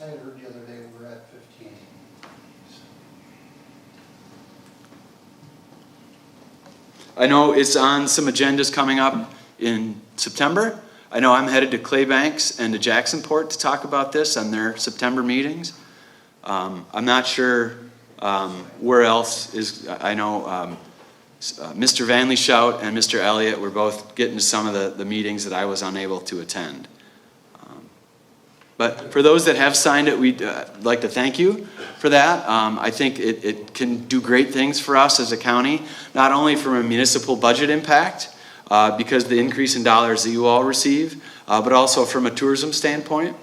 I had heard the other day we're at 15. I know it's on some agendas coming up in September. I know I'm headed to Claybanks and to Jacksonport to talk about this on their September meetings. I'm not sure where else is. I know Mr. Van Lieshout and Mr. Elliott were both getting to some of the meetings that I was unable to attend. But for those that have signed it, we'd like to thank you for that. I think it can do great things for us as a county, not only from a municipal budget impact, because the increase in dollars that you all receive, but also from a tourism standpoint.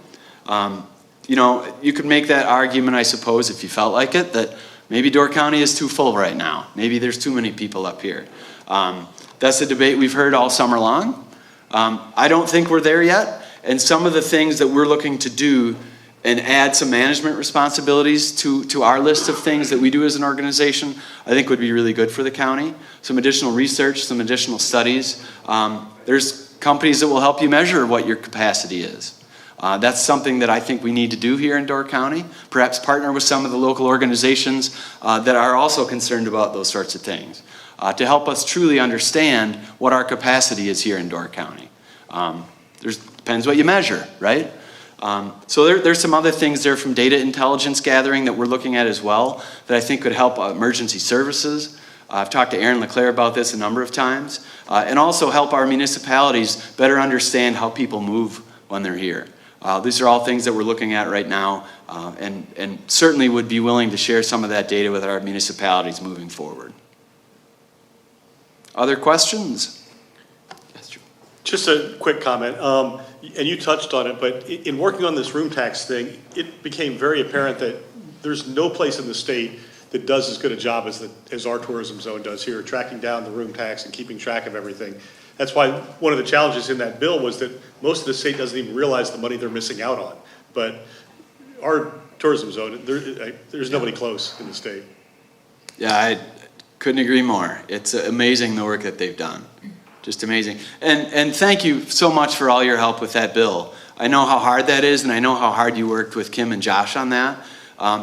You could make that argument, I suppose, if you felt like it, that maybe Door County is too full right now. Maybe there's too many people up here. That's a debate we've heard all summer long. I don't think we're there yet. And some of the things that we're looking to do and add some management responsibilities to our list of things that we do as an organization, I think would be really good for the county. Some additional research, some additional studies. There's companies that will help you measure what your capacity is. That's something that I think we need to do here in Door County. Perhaps partner with some of the local organizations that are also concerned about those sorts of things to help us truly understand what our capacity is here in Door County. Depends what you measure, right? So there's some other things there from data intelligence gathering that we're looking at as well that I think could help emergency services. I've talked to Aaron LeClaire about this a number of times. And also help our municipalities better understand how people move when they're here. These are all things that we're looking at right now, and certainly would be willing to share some of that data with our municipalities moving forward. Other questions? Yes, Joe. Just a quick comment, and you touched on it, but in working on this room tax thing, it became very apparent that there's no place in the state that does as good a job as our tourism zone does here, tracking down the room tax and keeping track of everything. That's why one of the challenges in that bill was that most of the state doesn't even realize the money they're missing out on. But our tourism zone, there's nobody close in the state. Yeah, I couldn't agree more. It's amazing the work that they've done. Just amazing. And thank you so much for all your help with that bill. I know how hard that is, and I know how hard you worked with Kim and Josh on that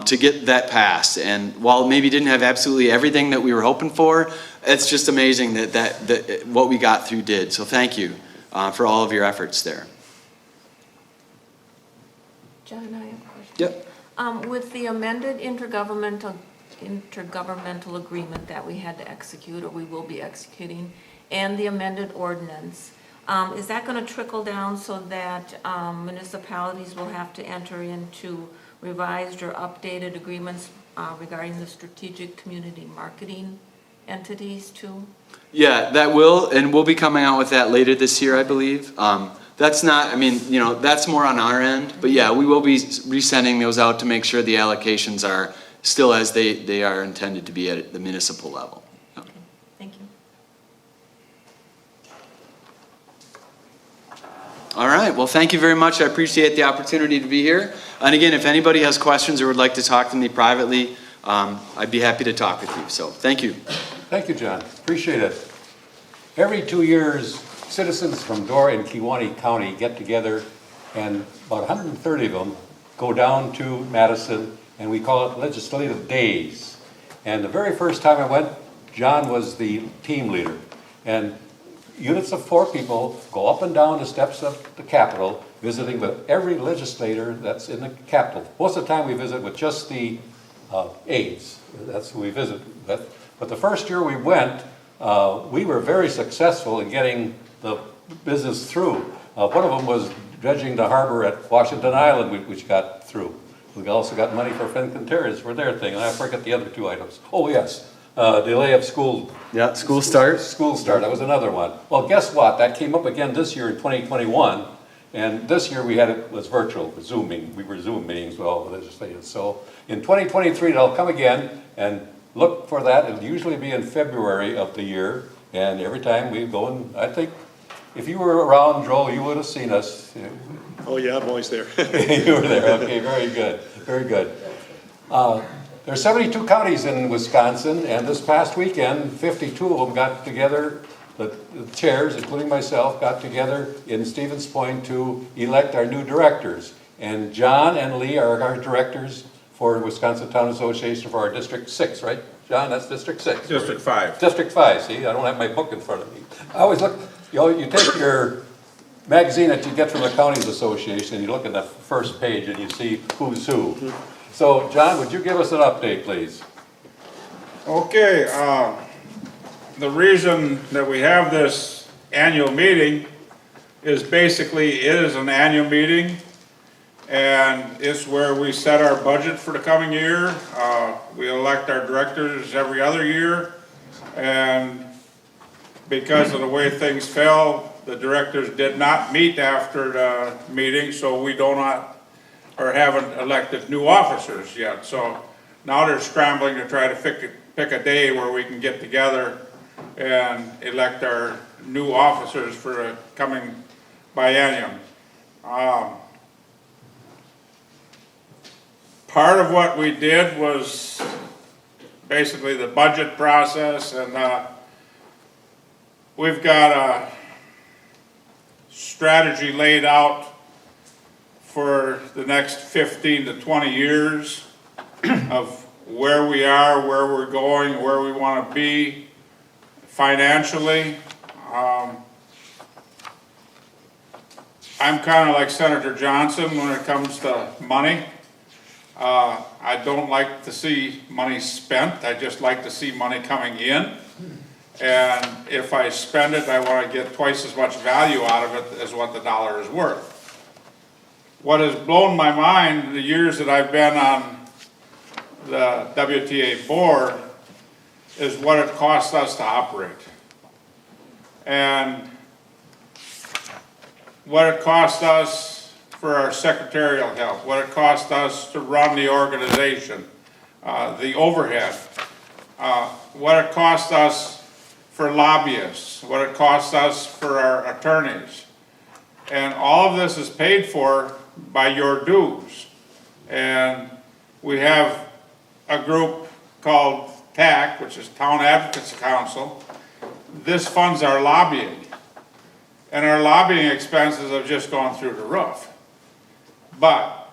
to get that passed. And while it maybe didn't have absolutely everything that we were hoping for, it's just amazing that what we got through did. So thank you for all of your efforts there. John, I have a question. Yep. With the amended intergovernmental agreement that we had to execute, or we will be executing, and the amended ordinance, is that going to trickle down so that municipalities will have to enter into revised or updated agreements regarding the strategic community marketing entities too? Yeah, that will, and we'll be coming out with that later this year, I believe. That's not, I mean, you know, that's more on our end, but yeah, we will be resending those out to make sure the allocations are still as they are intended to be at the municipal level. Okay, thank you. All right, well, thank you very much. I appreciate the opportunity to be here. And again, if anybody has questions or would like to talk to me privately, I'd be happy to talk with you. So thank you. Thank you, John. Appreciate it. Every 2 years, citizens from Dora and Kewaunee County get together, and about 130 of them go down to Madison, and we call it Legislative Days. And the very first time I went, John was the team leader. And units of 4 people go up and down the steps of the Capitol, visiting with every legislator that's in the Capitol. Most of the time we visit with just the aides. That's who we visit with. But the first year we went, we were very successful in getting the business through. One of them was dredging the harbor at Washington Island, which got through. We also got money for Fincanterians for their thing, and I forget the other 2 items. Oh, yes, delay of school. Yeah, school start. School start, that was another one. Well, guess what? That came up again this year in 2021, and this year it was virtual, Zooming. We were Zoom meetings with all the legislators. So in 2023, they'll come again, and look for that. It'll usually be in February of the year, and every time we go, and I think if you were around, Joel, you would have seen us. Oh yeah, I'm always there. You were there, okay, very good, very good. There's 72 counties in Wisconsin, and this past weekend, 52 of them got together, the chairs, including myself, got together in Stevens Point to elect our new directors. And John and Lee are our directors for Wisconsin Town Association for our District 6, right? John, that's District 6. District 5. District 5, see, I don't have my book in front of me. I always look, you take your magazine that you get from the Counties Association, and you look at the first page and you see who's who. So, John, would you give us an update, please? Okay, the reason that we have this annual meeting is basically it is an annual meeting, and it's where we set our budget for the coming year. We elect our directors every other year, and because of the way things fell, the directors did not meet after the meeting, so we haven't elected new officers yet. So now they're scrambling to try to pick a day where we can get together and elect our new officers for the coming biennium. Part of what we did was basically the budget process, and we've got a strategy laid out for the next 15 to 20 years of where we are, where we're going, where we want to be financially. I'm kind of like Senator Johnson when it comes to money. I don't like to see money spent. I just like to see money coming in. And if I spend it, I want to get twice as much value out of it as what the dollar is worth. what has blown my mind the years that I've been on the WTA board is what it costs us to operate. And what it costs us for our secretarial help, what it costs us to run the organization, the overhead, what it costs us for lobbyists, what it costs us for our attorneys. And all of this is paid for by your dues. And we have a group called TAC, which is Town Advocates Council. This funds our lobbying. And our lobbying expenses have just gone through the roof. But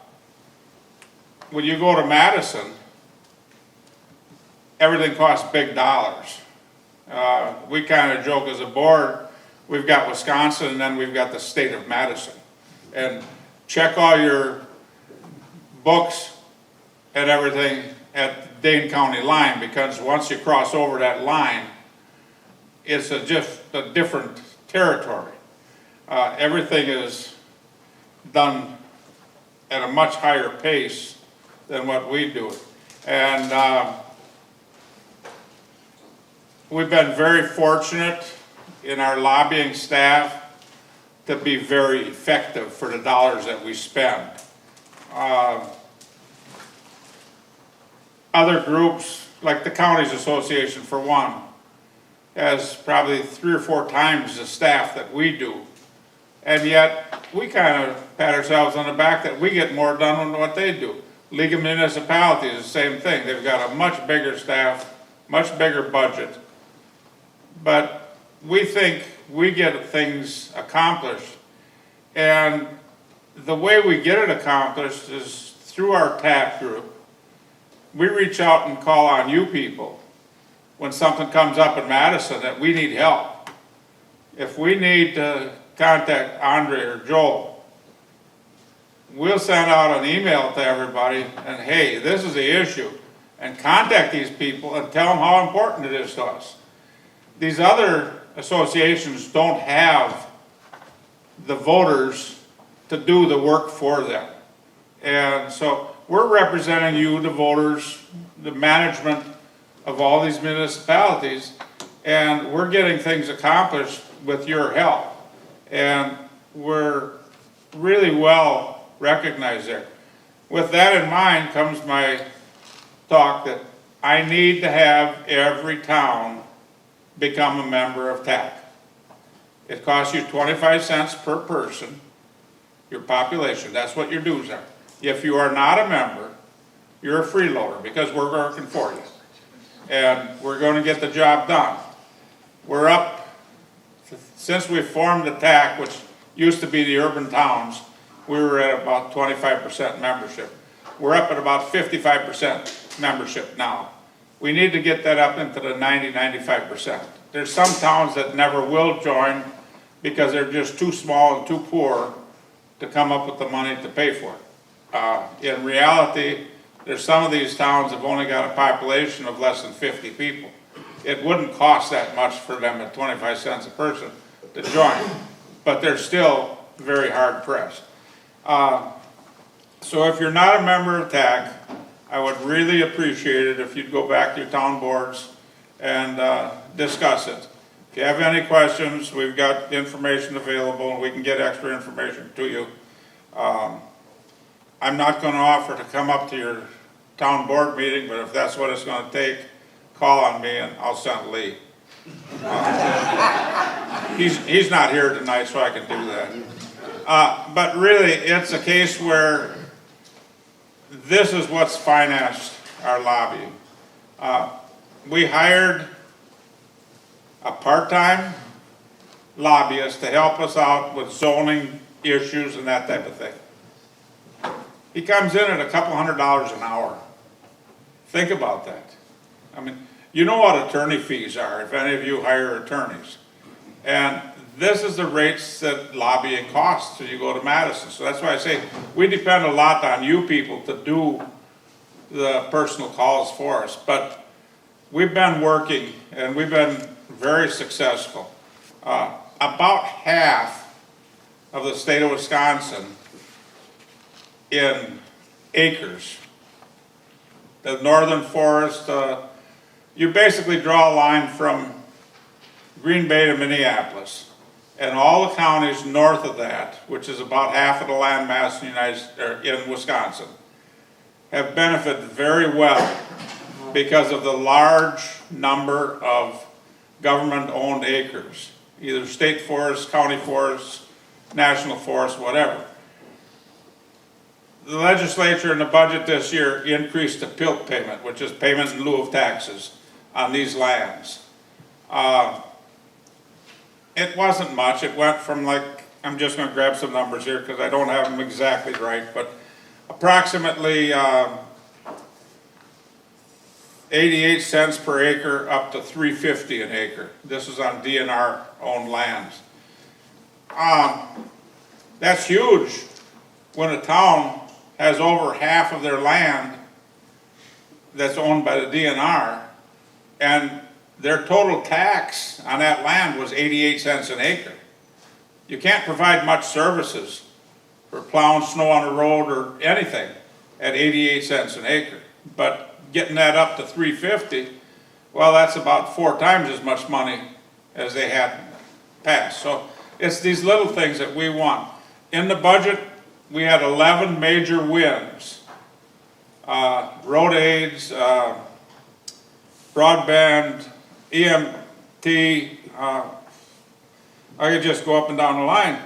when you go to Madison, everything costs big dollars. We kind of joke as a board, we've got Wisconsin and then we've got the state of Madison. And check all your books and everything at the Dane County line, because once you cross over that line, it's just a different territory. Everything is done at a much higher pace than what we do. And we've been very fortunate in our lobbying staff to be very effective for the dollars that we spend. Other groups, like the Counties Association for one, has probably 3 or 4 times the staff that we do. And yet, we kind of pat ourselves on the back that we get more done than what they do. League of Municipalities is the same thing. They've got a much bigger staff, much bigger budget. But we think we get things accomplished. And the way we get it accomplished is through our TAP group. We reach out and call on you people when something comes up in Madison that we need help. If we need to contact Andre or Joel, we'll send out an email to everybody and, hey, this is the issue, and contact these people and tell them how important it is to us. These other associations don't have the voters to do the work for them. And so we're representing you, the voters, the management of all these municipalities, and we're getting things accomplished with your help. And we're really well recognized there. With that in mind comes my talk that I need to have every town become a member of TAC. It costs you 25 cents per person, your population, that's what your dues are. If you are not a member, you're a freeloader because we're working for you. And we're going to get the job done. We're up, since we formed the TAC, which used to be the urban towns, we were at about 25% membership. We're up at about 55% membership now. We need to get that up into the 90-95%. There's some towns that never will join because they're just too small and too poor to come up with the money to pay for it. In reality, there's some of these towns that have only got a population of less than 50 people. It wouldn't cost that much for them at 25 cents a person to join, but they're still very hard pressed. So if you're not a member of TAC, I would really appreciate it if you'd go back to your town boards and discuss it. If you have any questions, we've got information available and we can get extra information to you. I'm not going to offer to come up to your town board meeting, but if that's what it's going to take, call on me and I'll send Lee. He's not here tonight, so I can do that. But really, it's a case where this is what's financed our lobbying. We hired a part-time lobbyist to help us out with zoning issues and that type of thing. He comes in at a couple $100 an hour. Think about that. I mean, you know what attorney fees are if any of you hire attorneys. And this is the rates that lobbying costs when you go to Madison. So that's why I say we depend a lot on you people to do the personal calls for us. But we've been working and we've been very successful. About half of the state of Wisconsin in acres. The northern forest, you basically draw a line from Green Bay to Minneapolis, and all the counties north of that, which is about half of the land mass in Wisconsin, have benefited very well because of the large number of government-owned acres, either state forests, county forests, national forests, whatever. The legislature in the budget this year increased the PILT payment, which is payment in lieu of taxes, on these lands. It wasn't much. It went from I'm just going to grab some numbers here because I don't have them exactly right, but approximately 88 cents per acre up to $3.50 an acre. This is on DNR-owned lands. That's huge when a town has over half of their land that's owned by the DNR, and their total tax on that land was 88 cents an acre. You can't provide much services for plowing snow on the road or anything at 88 cents an acre. But getting that up to $3.50, well, that's about 4 times as much money as they had passed. So it's these little things that we want. In the budget, we had 11 major wins. Road aids, broadband, EMT, I could just go up and down the line.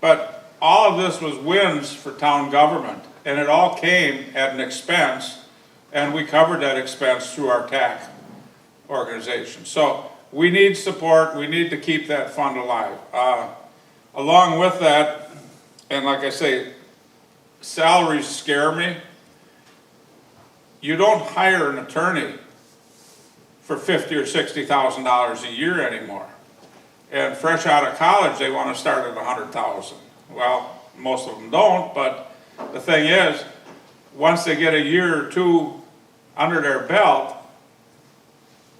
But all of this was wins for town government, and it all came at an expense, and we covered that expense through our TAC organization. So we need support. We need to keep that fund alive. Along with that, and like I say, salaries scare me. You don't hire an attorney for $50,000 or $60,000 a year anymore. And fresh out of college, they want to start at $100,000. Well, most of them don't, but the thing is, once they get a year or two under their belt,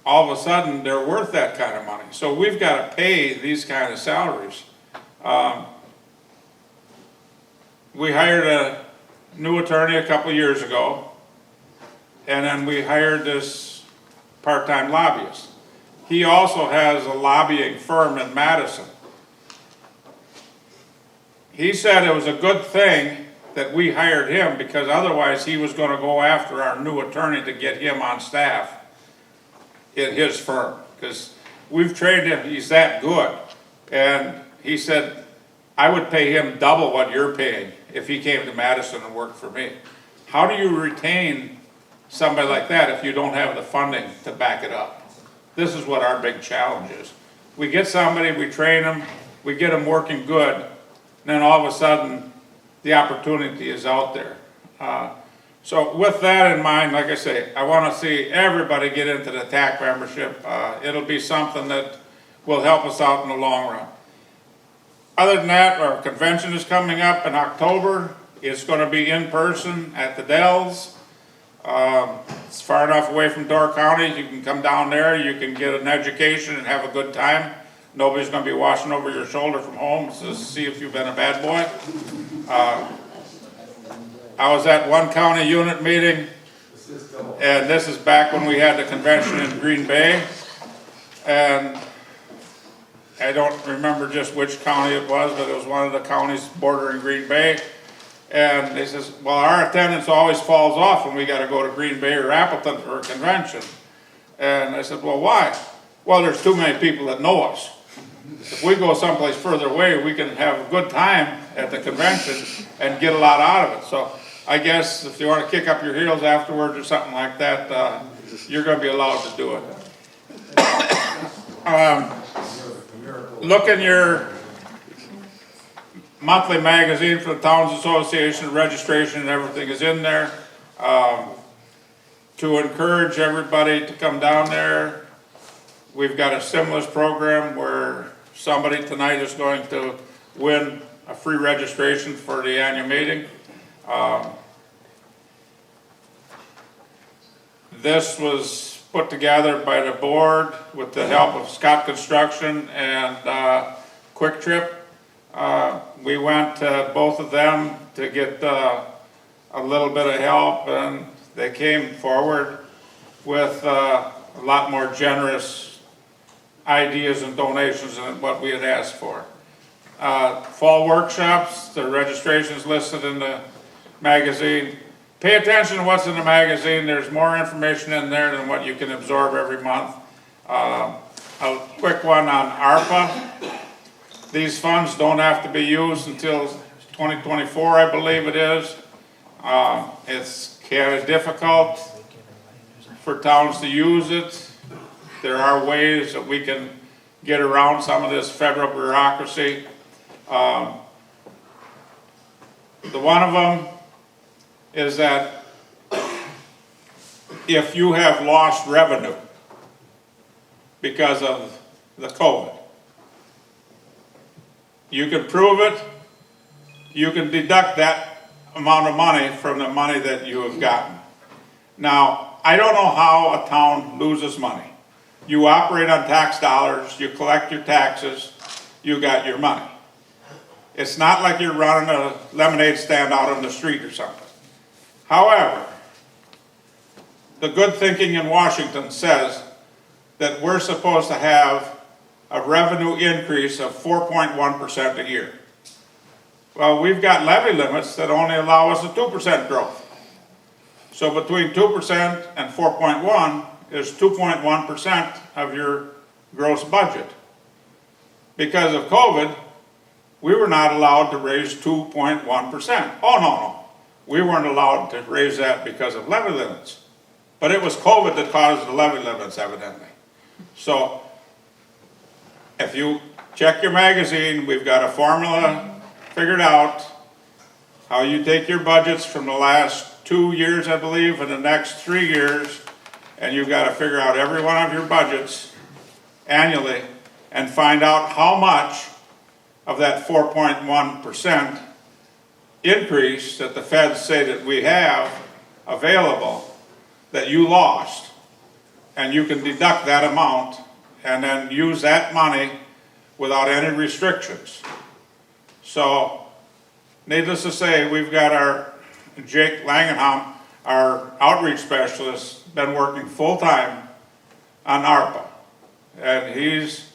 all of a sudden they're worth that kind of money. So we've got to pay these kind of salaries. We hired a new attorney a couple years ago, and then we hired this part-time lobbyist. He also has a lobbying firm in Madison. He said it was a good thing that we hired him because otherwise he was going to go after our new attorney to get him on staff in his firm, because we've trained him, he's that good. And he said, I would pay him double what you're paying if he came to Madison and worked for me. How do you retain somebody like that if you don't have the funding to back it up? This is what our big challenge is. We get somebody, we train them, we get them working good, and then all of a sudden the opportunity is out there. So with that in mind, like I say, I want to see everybody get into the TAC membership. It'll be something that will help us out in the long run. Other than that, our convention is coming up in October. It's going to be in person at the Dells. It's far enough away from Door County. You can come down there, you can get an education and have a good time. Nobody's going to be watching over your shoulder from home to see if you've been a bad boy. I was at one county unit meeting, and this is back when we had the convention in Green Bay, and I don't remember just which county it was, but it was one of the counties bordering Green Bay. And they says, well, our attendance always falls off when we got to go to Green Bay or Appleton for a convention. And I said, well, why? Well, there's too many people that know us. If we go someplace further away, we can have a good time at the convention and get a lot out of it. So I guess if you want to kick up your heels afterwards or something like that, you're going to be allowed to do it. Look in your monthly magazine for the Towns Association. Registration and everything is in there. To encourage everybody to come down there, we've got a stimulus program where somebody tonight is going to win a free registration for the annual meeting. This was put together by the board with the help of Scott Construction and Quick Trip. We went to both of them to get a little bit of help, and they came forward with a lot more generous ideas and donations than what we had asked for. Fall workshops, the registration's listed in the magazine. Pay attention to what's in the magazine. There's more information in there than what you can absorb every month. A quick one on ARPA. These funds don't have to be used until 2024, I believe it is. It's kind of difficult for towns to use it. There are ways that we can get around some of this federal bureaucracy. The one of them is that if you have lost revenue because of the COVID, you can prove it, you can deduct that amount of money from the money that you have gotten. Now, I don't know how a town loses money. You operate on tax dollars, you collect your taxes, you got your money. It's not like you're running a lemonade stand out on the street or something. However, the good thinking in Washington says that we're supposed to have a revenue increase of 4.1% a year. Well, we've got levy limits that only allow us a 2% growth. So between 2% and 4.1 is 2.1% of your gross budget. Because of COVID, we were not allowed to raise 2.1%. Oh, no. We weren't allowed to raise that because of levy limits. But it was COVID that caused the levy limits, evidently. So, if you check your magazine, we've got a formula figured out how you take your budgets from the last 2 years, I believe, and the next 3 years, and you've got to figure out every one of your budgets annually and find out how much of that 4.1% increase that the feds say that we have available that you lost, and you can deduct that amount and then use that money without any restrictions. So, needless to say, we've got our Jake Langenham, our outreach specialist, been working full-time on ARPA. And he's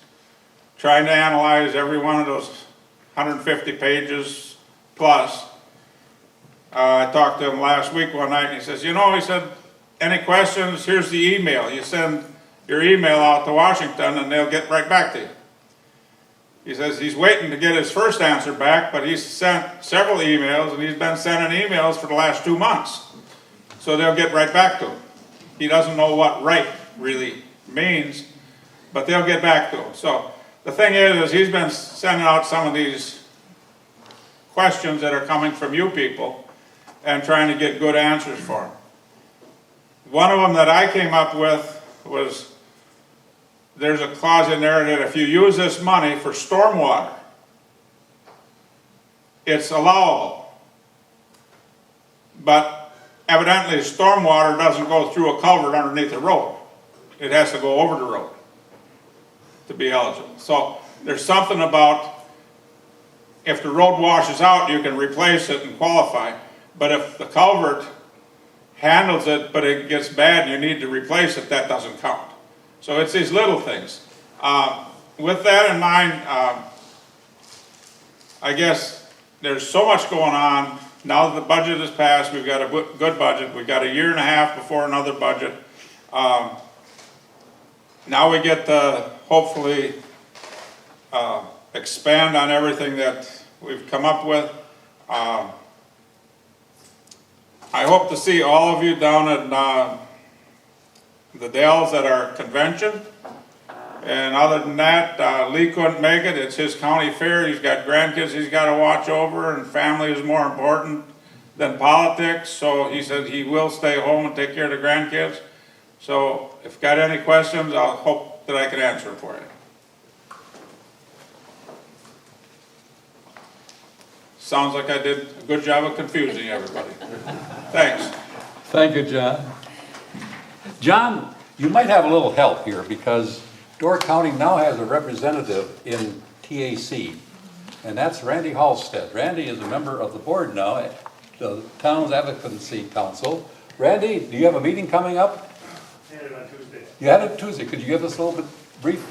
trying to analyze every one of those 150 pages plus. I talked to him last week one night, and he says, he said, any questions, here's the email. You send your email out to Washington, and they'll get right back to you. He says he's waiting to get his first answer back, but he's sent several emails, and he's been sending emails for the last 2 months. So they'll get right back to him. He doesn't know what right really means, but they'll get back to him. So the thing is he's been sending out some of these questions that are coming from you people and trying to get good answers for them. One of them that I came up with was, there's a clause in there that if you use this money for stormwater, it's allowable. But evidently stormwater doesn't go through a culvert underneath the road. It has to go over the road to be eligible. So there's something about, if the road washes out, you can replace it and qualify. But if the culvert handles it, but it gets bad and you need to replace it, that doesn't count. So it's these little things. With that in mind, I guess there's so much going on. Now that the budget is passed, we've got a good budget. We've got a year and a half before another budget. Now we get to hopefully expand on everything that we've come up with. I hope to see all of you down at the Dells at our convention. And other than that, Lee couldn't make it. It's his county fair. He's got grandkids he's got to watch over, and family is more important than politics. So he said he will stay home and take care of the grandkids. So if you've got any questions, I'll hope that I can answer them for you. Sounds like I did a good job of confusing everybody. Thanks. Thank you, John. John, you might have a little help here because Door County now has a representative in TAC, and that's Randy Halstead. Randy is a member of the board now, the Town's Advocacy Council. Randy, do you have a meeting coming up? I had it on Tuesday. You had it Tuesday. Could you give us a little bit brief?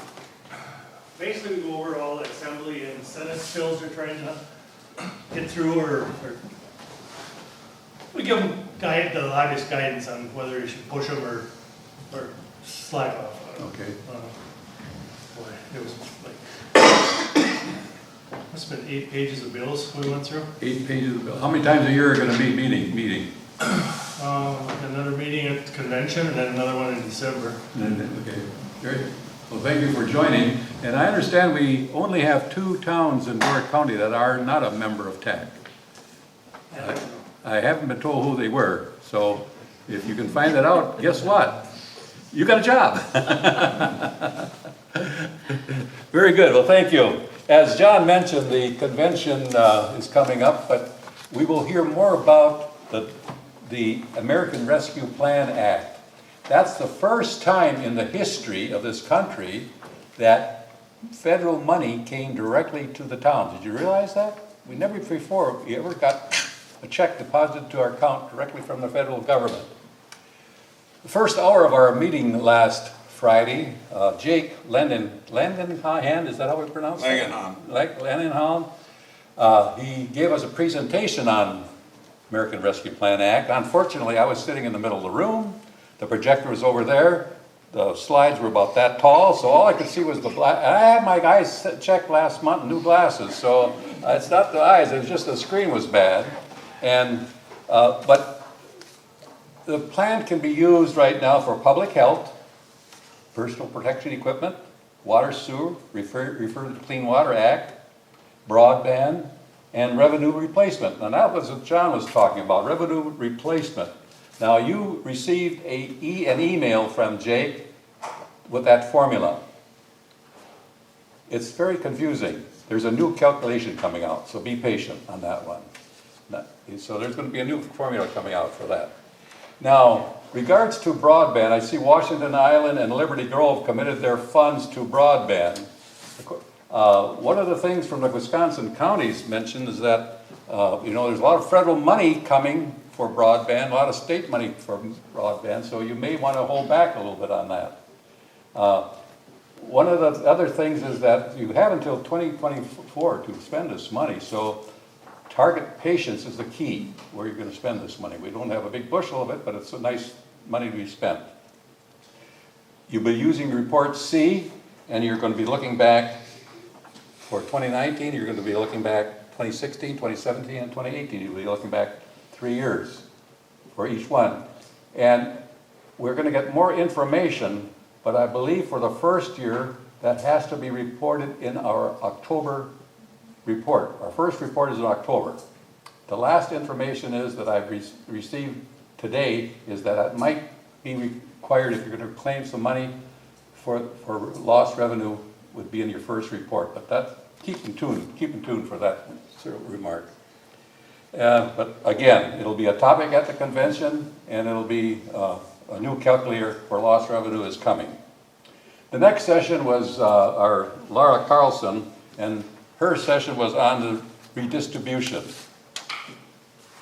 Basically, we go over all the Assembly and Senate bills they're trying to get through, or we give them the obvious guidance on whether you should push them or slack off. Okay. Boy, it was like, must've been 8 pages of bills we went through. 8 pages of bill. How many times a year are going to be meeting? Another meeting at the convention, and then another one in December. Okay, great. Well, thank you for joining. And I understand we only have 2 towns in Door County that are not a member of TAC. I haven't been told who they were, so if you can find that out, guess what? You got a job. Very good, well, thank you. As John mentioned, the convention is coming up, but we will hear more about the American Rescue Plan Act. That's the first time in the history of this country that federal money came directly to the towns. Did you realize that? We never before ever got a check deposited to our account directly from the federal government. The first hour of our meeting last Friday, Jake Langenhan, is that how we pronounce it? Langenhan. He gave us a presentation on American Rescue Plan Act. Unfortunately, I was sitting in the middle of the room. The projector was over there. The slides were about that tall, so all I could see was the black. I had my eyes checked last month, new glasses, so it's not the eyes, it was just the screen was bad. And but the plan can be used right now for public health, personal protection equipment, water sewer, refer to the Clean Water Act, broadband, and revenue replacement. And that was what John was talking about, revenue replacement. Now, you received an email from Jake with that formula. It's very confusing. There's a new calculation coming out, so be patient on that one. So there's going to be a new formula coming out for that. Now, regards to broadband, I see Washington Island and Liberty Grove committed their funds to broadband. One of the things from the Wisconsin counties mentioned is that, there's a lot of federal money coming for broadband, a lot of state money for broadband, so you may want to hold back a little bit on that. One of the other things is that you have until 2024 to spend this money, so target patients is the key where you're going to spend this money. We don't have a big bushel of it, but it's a nice money to be spent. You'll be using report C, and you're going to be looking back for 2019, you're going to be looking back 2016, 2017, and 2018. You'll be looking back 3 years for each one. And we're going to get more information, but I believe for the first year, that has to be reported in our October report. Our first report is in October. The last information is that I've received today is that it might be required if you're going to claim some money for lost revenue would be in your first report. But that, keep in tune for that sort of remark. But again, it'll be a topic at the convention, and it'll be a new calculator for lost revenue is coming. The next session was our Laura Carlson, and her session was on the redistribution.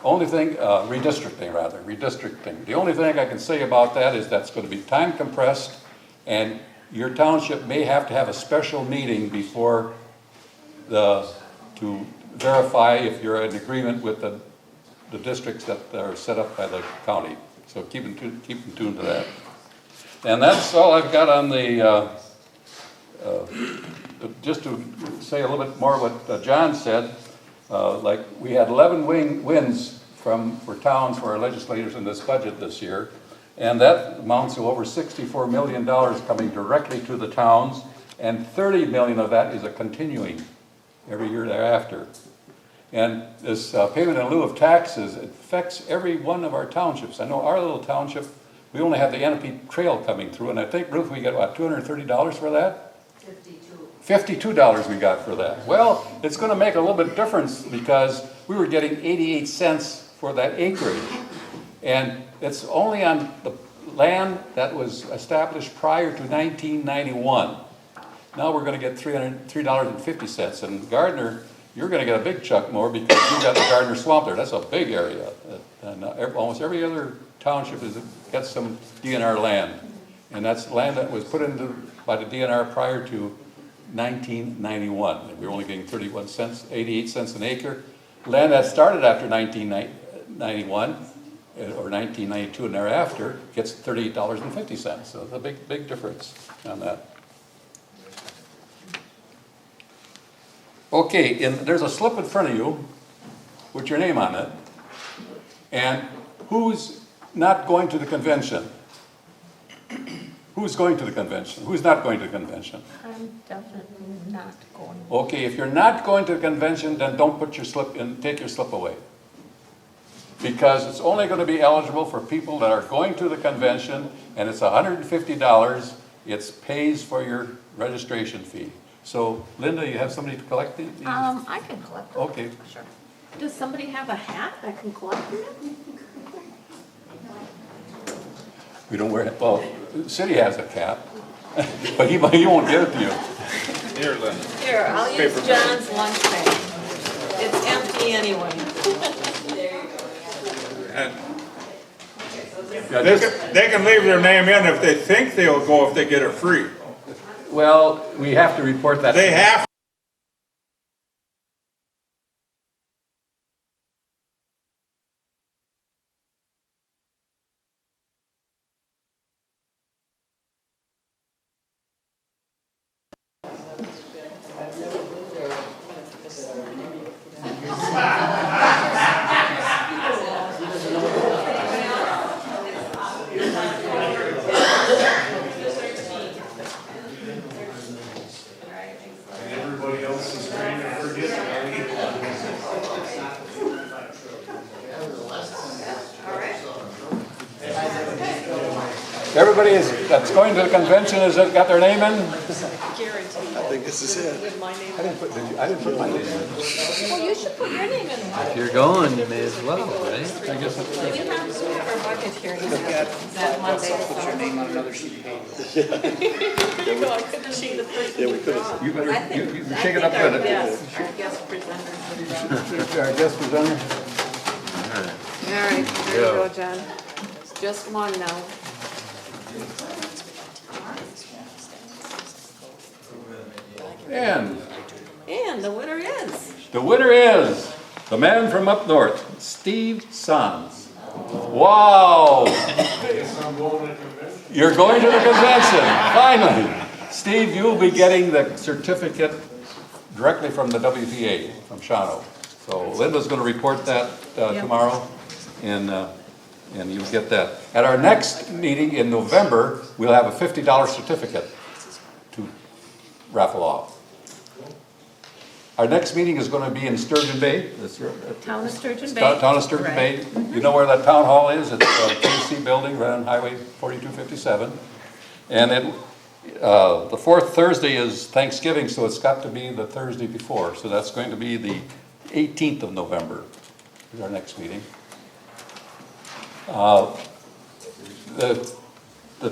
Only thing, redistricting. The only thing I can say about that is that's going to be time compressed, and your township may have to have a special meeting before to verify if you're in agreement with the districts that are set up by the county. So keep in tune to that. And that's all I've got on the, just to say a little bit more what John said, like we had 11 wins for towns for our legislators in this budget this year, and that amounts to over $64 million coming directly to the towns, and 30 million of that is a continuing every year thereafter. And this payment in lieu of taxes, it affects every one of our townships. I know our little township, we only have the NP Trail coming through, and I think, Ruth, we get, what, $230 for that? $52 we got for that. Well, it's going to make a little bit of difference because we were getting 88 cents for that acreage. And it's only on the land that was established prior to 1991. Now we're going to get $3.50. And Gardner you're gonna get a big chunk more because you got the Gardner Swamp there, that's a big area. And almost every other township gets some DNR land. And that's land that was put into, by the DNR prior to 1991. And we were only getting 31 cents, 88 cents an acre. Land that started after 1991, or 1992 and thereafter, gets $38.50. So it's a big, big difference on that. Okay, and there's a slip in front of you with your name on it. And who's not going to the convention? Who's going to the convention? Who's not going to the convention? I'm definitely not going. Okay, if you're not going to the convention, then don't put your slip in, take your slip away. Because it's only going to be eligible for people that are going to the convention, and it's $150. It pays for your registration fee. So, Linda, you have somebody to collect these? I can collect them. Okay. Sure. Does somebody have a hat that can collect them? We don't wear it. Well, the city has a cap, but he won't give it to you. Here, Lynn. Here, I'll use Paper John's lunch bag. It's empty anyway. And they can leave their name in if they think they'll go if they get it free. Well, we have to report that. They have. Everybody else is trying to forget. Everybody that's going to the convention has got their name in? Guaranteed. I think this is it. With my name. I didn't put my name in. Well, you should put your name in. If you're going, you may as well, right? I guess You have to move our budget hearing that Monday. Put your name on another sheet of paper. There you go, I couldn't see the person. Yeah, we could have. You better, I think, you I take it think up our with it. guest presenter. Our guest presenter. All right, there you go, John. It's just one now. And the winner is. the winner is the man from up north, Steve Sons. Wow! You're going to the convention, finally. Steve, you'll be getting the certificate directly from the WTA, from Shawano. So Linda's going to report that tomorrow, and you'll get that. At our next meeting in November, we'll have a $50 certificate to raffle off. Our next meeting is going to be in Sturgeon Bay. Town of Sturgeon Bay. Town of Sturgeon Bay. You know where that town hall is? It's the KC building right on Highway 4257. And the fourth Thursday is Thanksgiving, so it's got to be the Thursday before. So that's going to be the 18th of November is our next meeting. The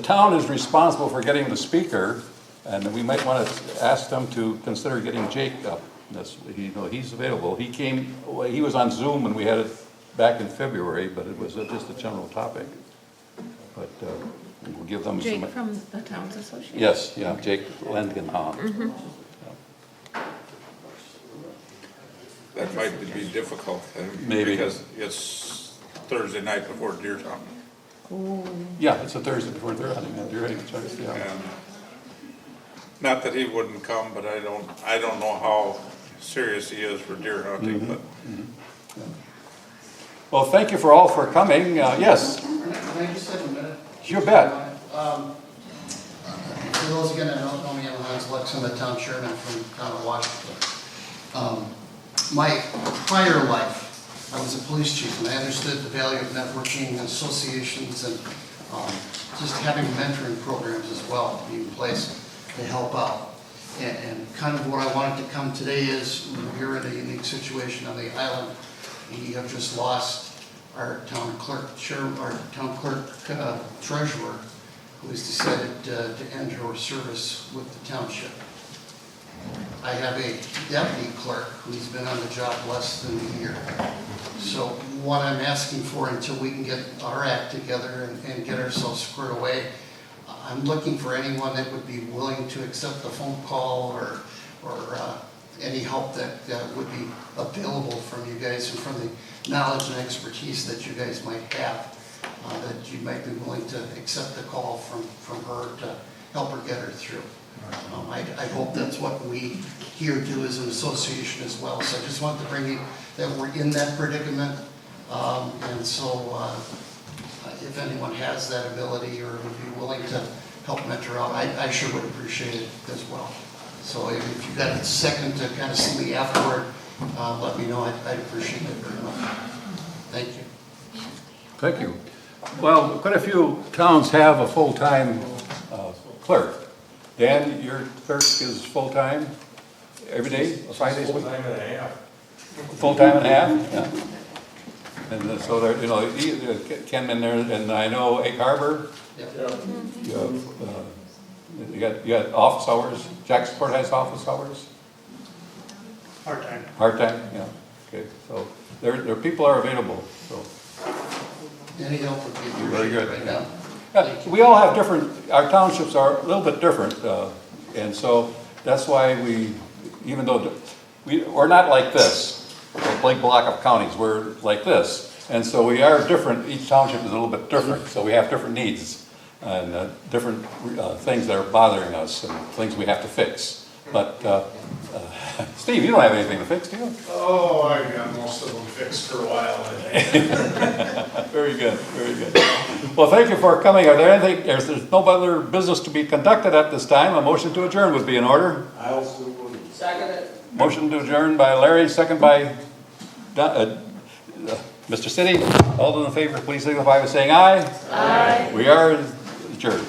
town is responsible for getting the speaker, and we might want to ask them to consider getting Jake up. He's available. He was on Zoom when we had it back in February, but it was just a general topic. But we'll give them Jake some. from the Towns Association? Yes, yeah, Jake Landgenhahn. That might be difficult. Maybe. Because it's Thursday night before deer hunting. Oh. Yeah, it's a Thursday before they're hunting, deer hunting, yeah. And not that he wouldn't come, but I don't know how serious he is for deer hunting, but. Well, thank you for all for coming. Yes, Can I just have a minute? you bet. For those again that don't know me, I'm Hans Lux, I'm the town chairman from the town of Washington. My prior life, I was a police chief, and I understood the value of networking and associations and just having mentoring programs as well in place to help out. And kind of what I wanted to come today is, we're in a unique situation on the island. We have just lost our town clerk, treasurer, who has decided to end her service with the township. I have a deputy clerk who's been on the job less than a year. So what I'm asking for until we can get our act together and get ourselves squared away, I'm looking for anyone that would be willing to accept the phone call or any help that would be available from you guys and from the knowledge and expertise that you guys might have, that you might be willing to accept the call from her to help her get her through. I hope that's what we here do as an association as well. So I just want to bring you that we're in that predicament. And so if anyone has that ability or would be willing to help mentor out, I sure would appreciate it as well. So if you've got a second to kind of see me afterward, let me know. I'd appreciate it very much. Thank you. Thank you. Well, quite a few towns have a full-time clerk. Dan, your clerk is full-time every day, 5 days a week? Full-time and a half. Full-time and a half, yeah. And so there, you know, Ken in there, and I know Egg Harbor. You got office hours. Jacksonport has office hours. Part-time. Part-time, yeah. Okay, so there people are available. So Any help would be very appreciated good. right now. Yeah, we all have different. Our townships are a little bit different, and so that's why even though we're not like this, a big block of counties. We're like this, and so we are different. Each township is a little bit different, so we have different needs and different things that are bothering us and things we have to fix. But Steve, you don't have anything to fix, do you? Oh, I got most of them fixed for a while, I think. Very good, very good. Well, thank you for coming. Are there anything, there's no other business to be conducted at this time. A motion to adjourn would be in order. I'll still believe. Second it. Motion to adjourn by Larry, second by Mr. City. All those in favor, please signify by saying aye. Aye. We are adjourned.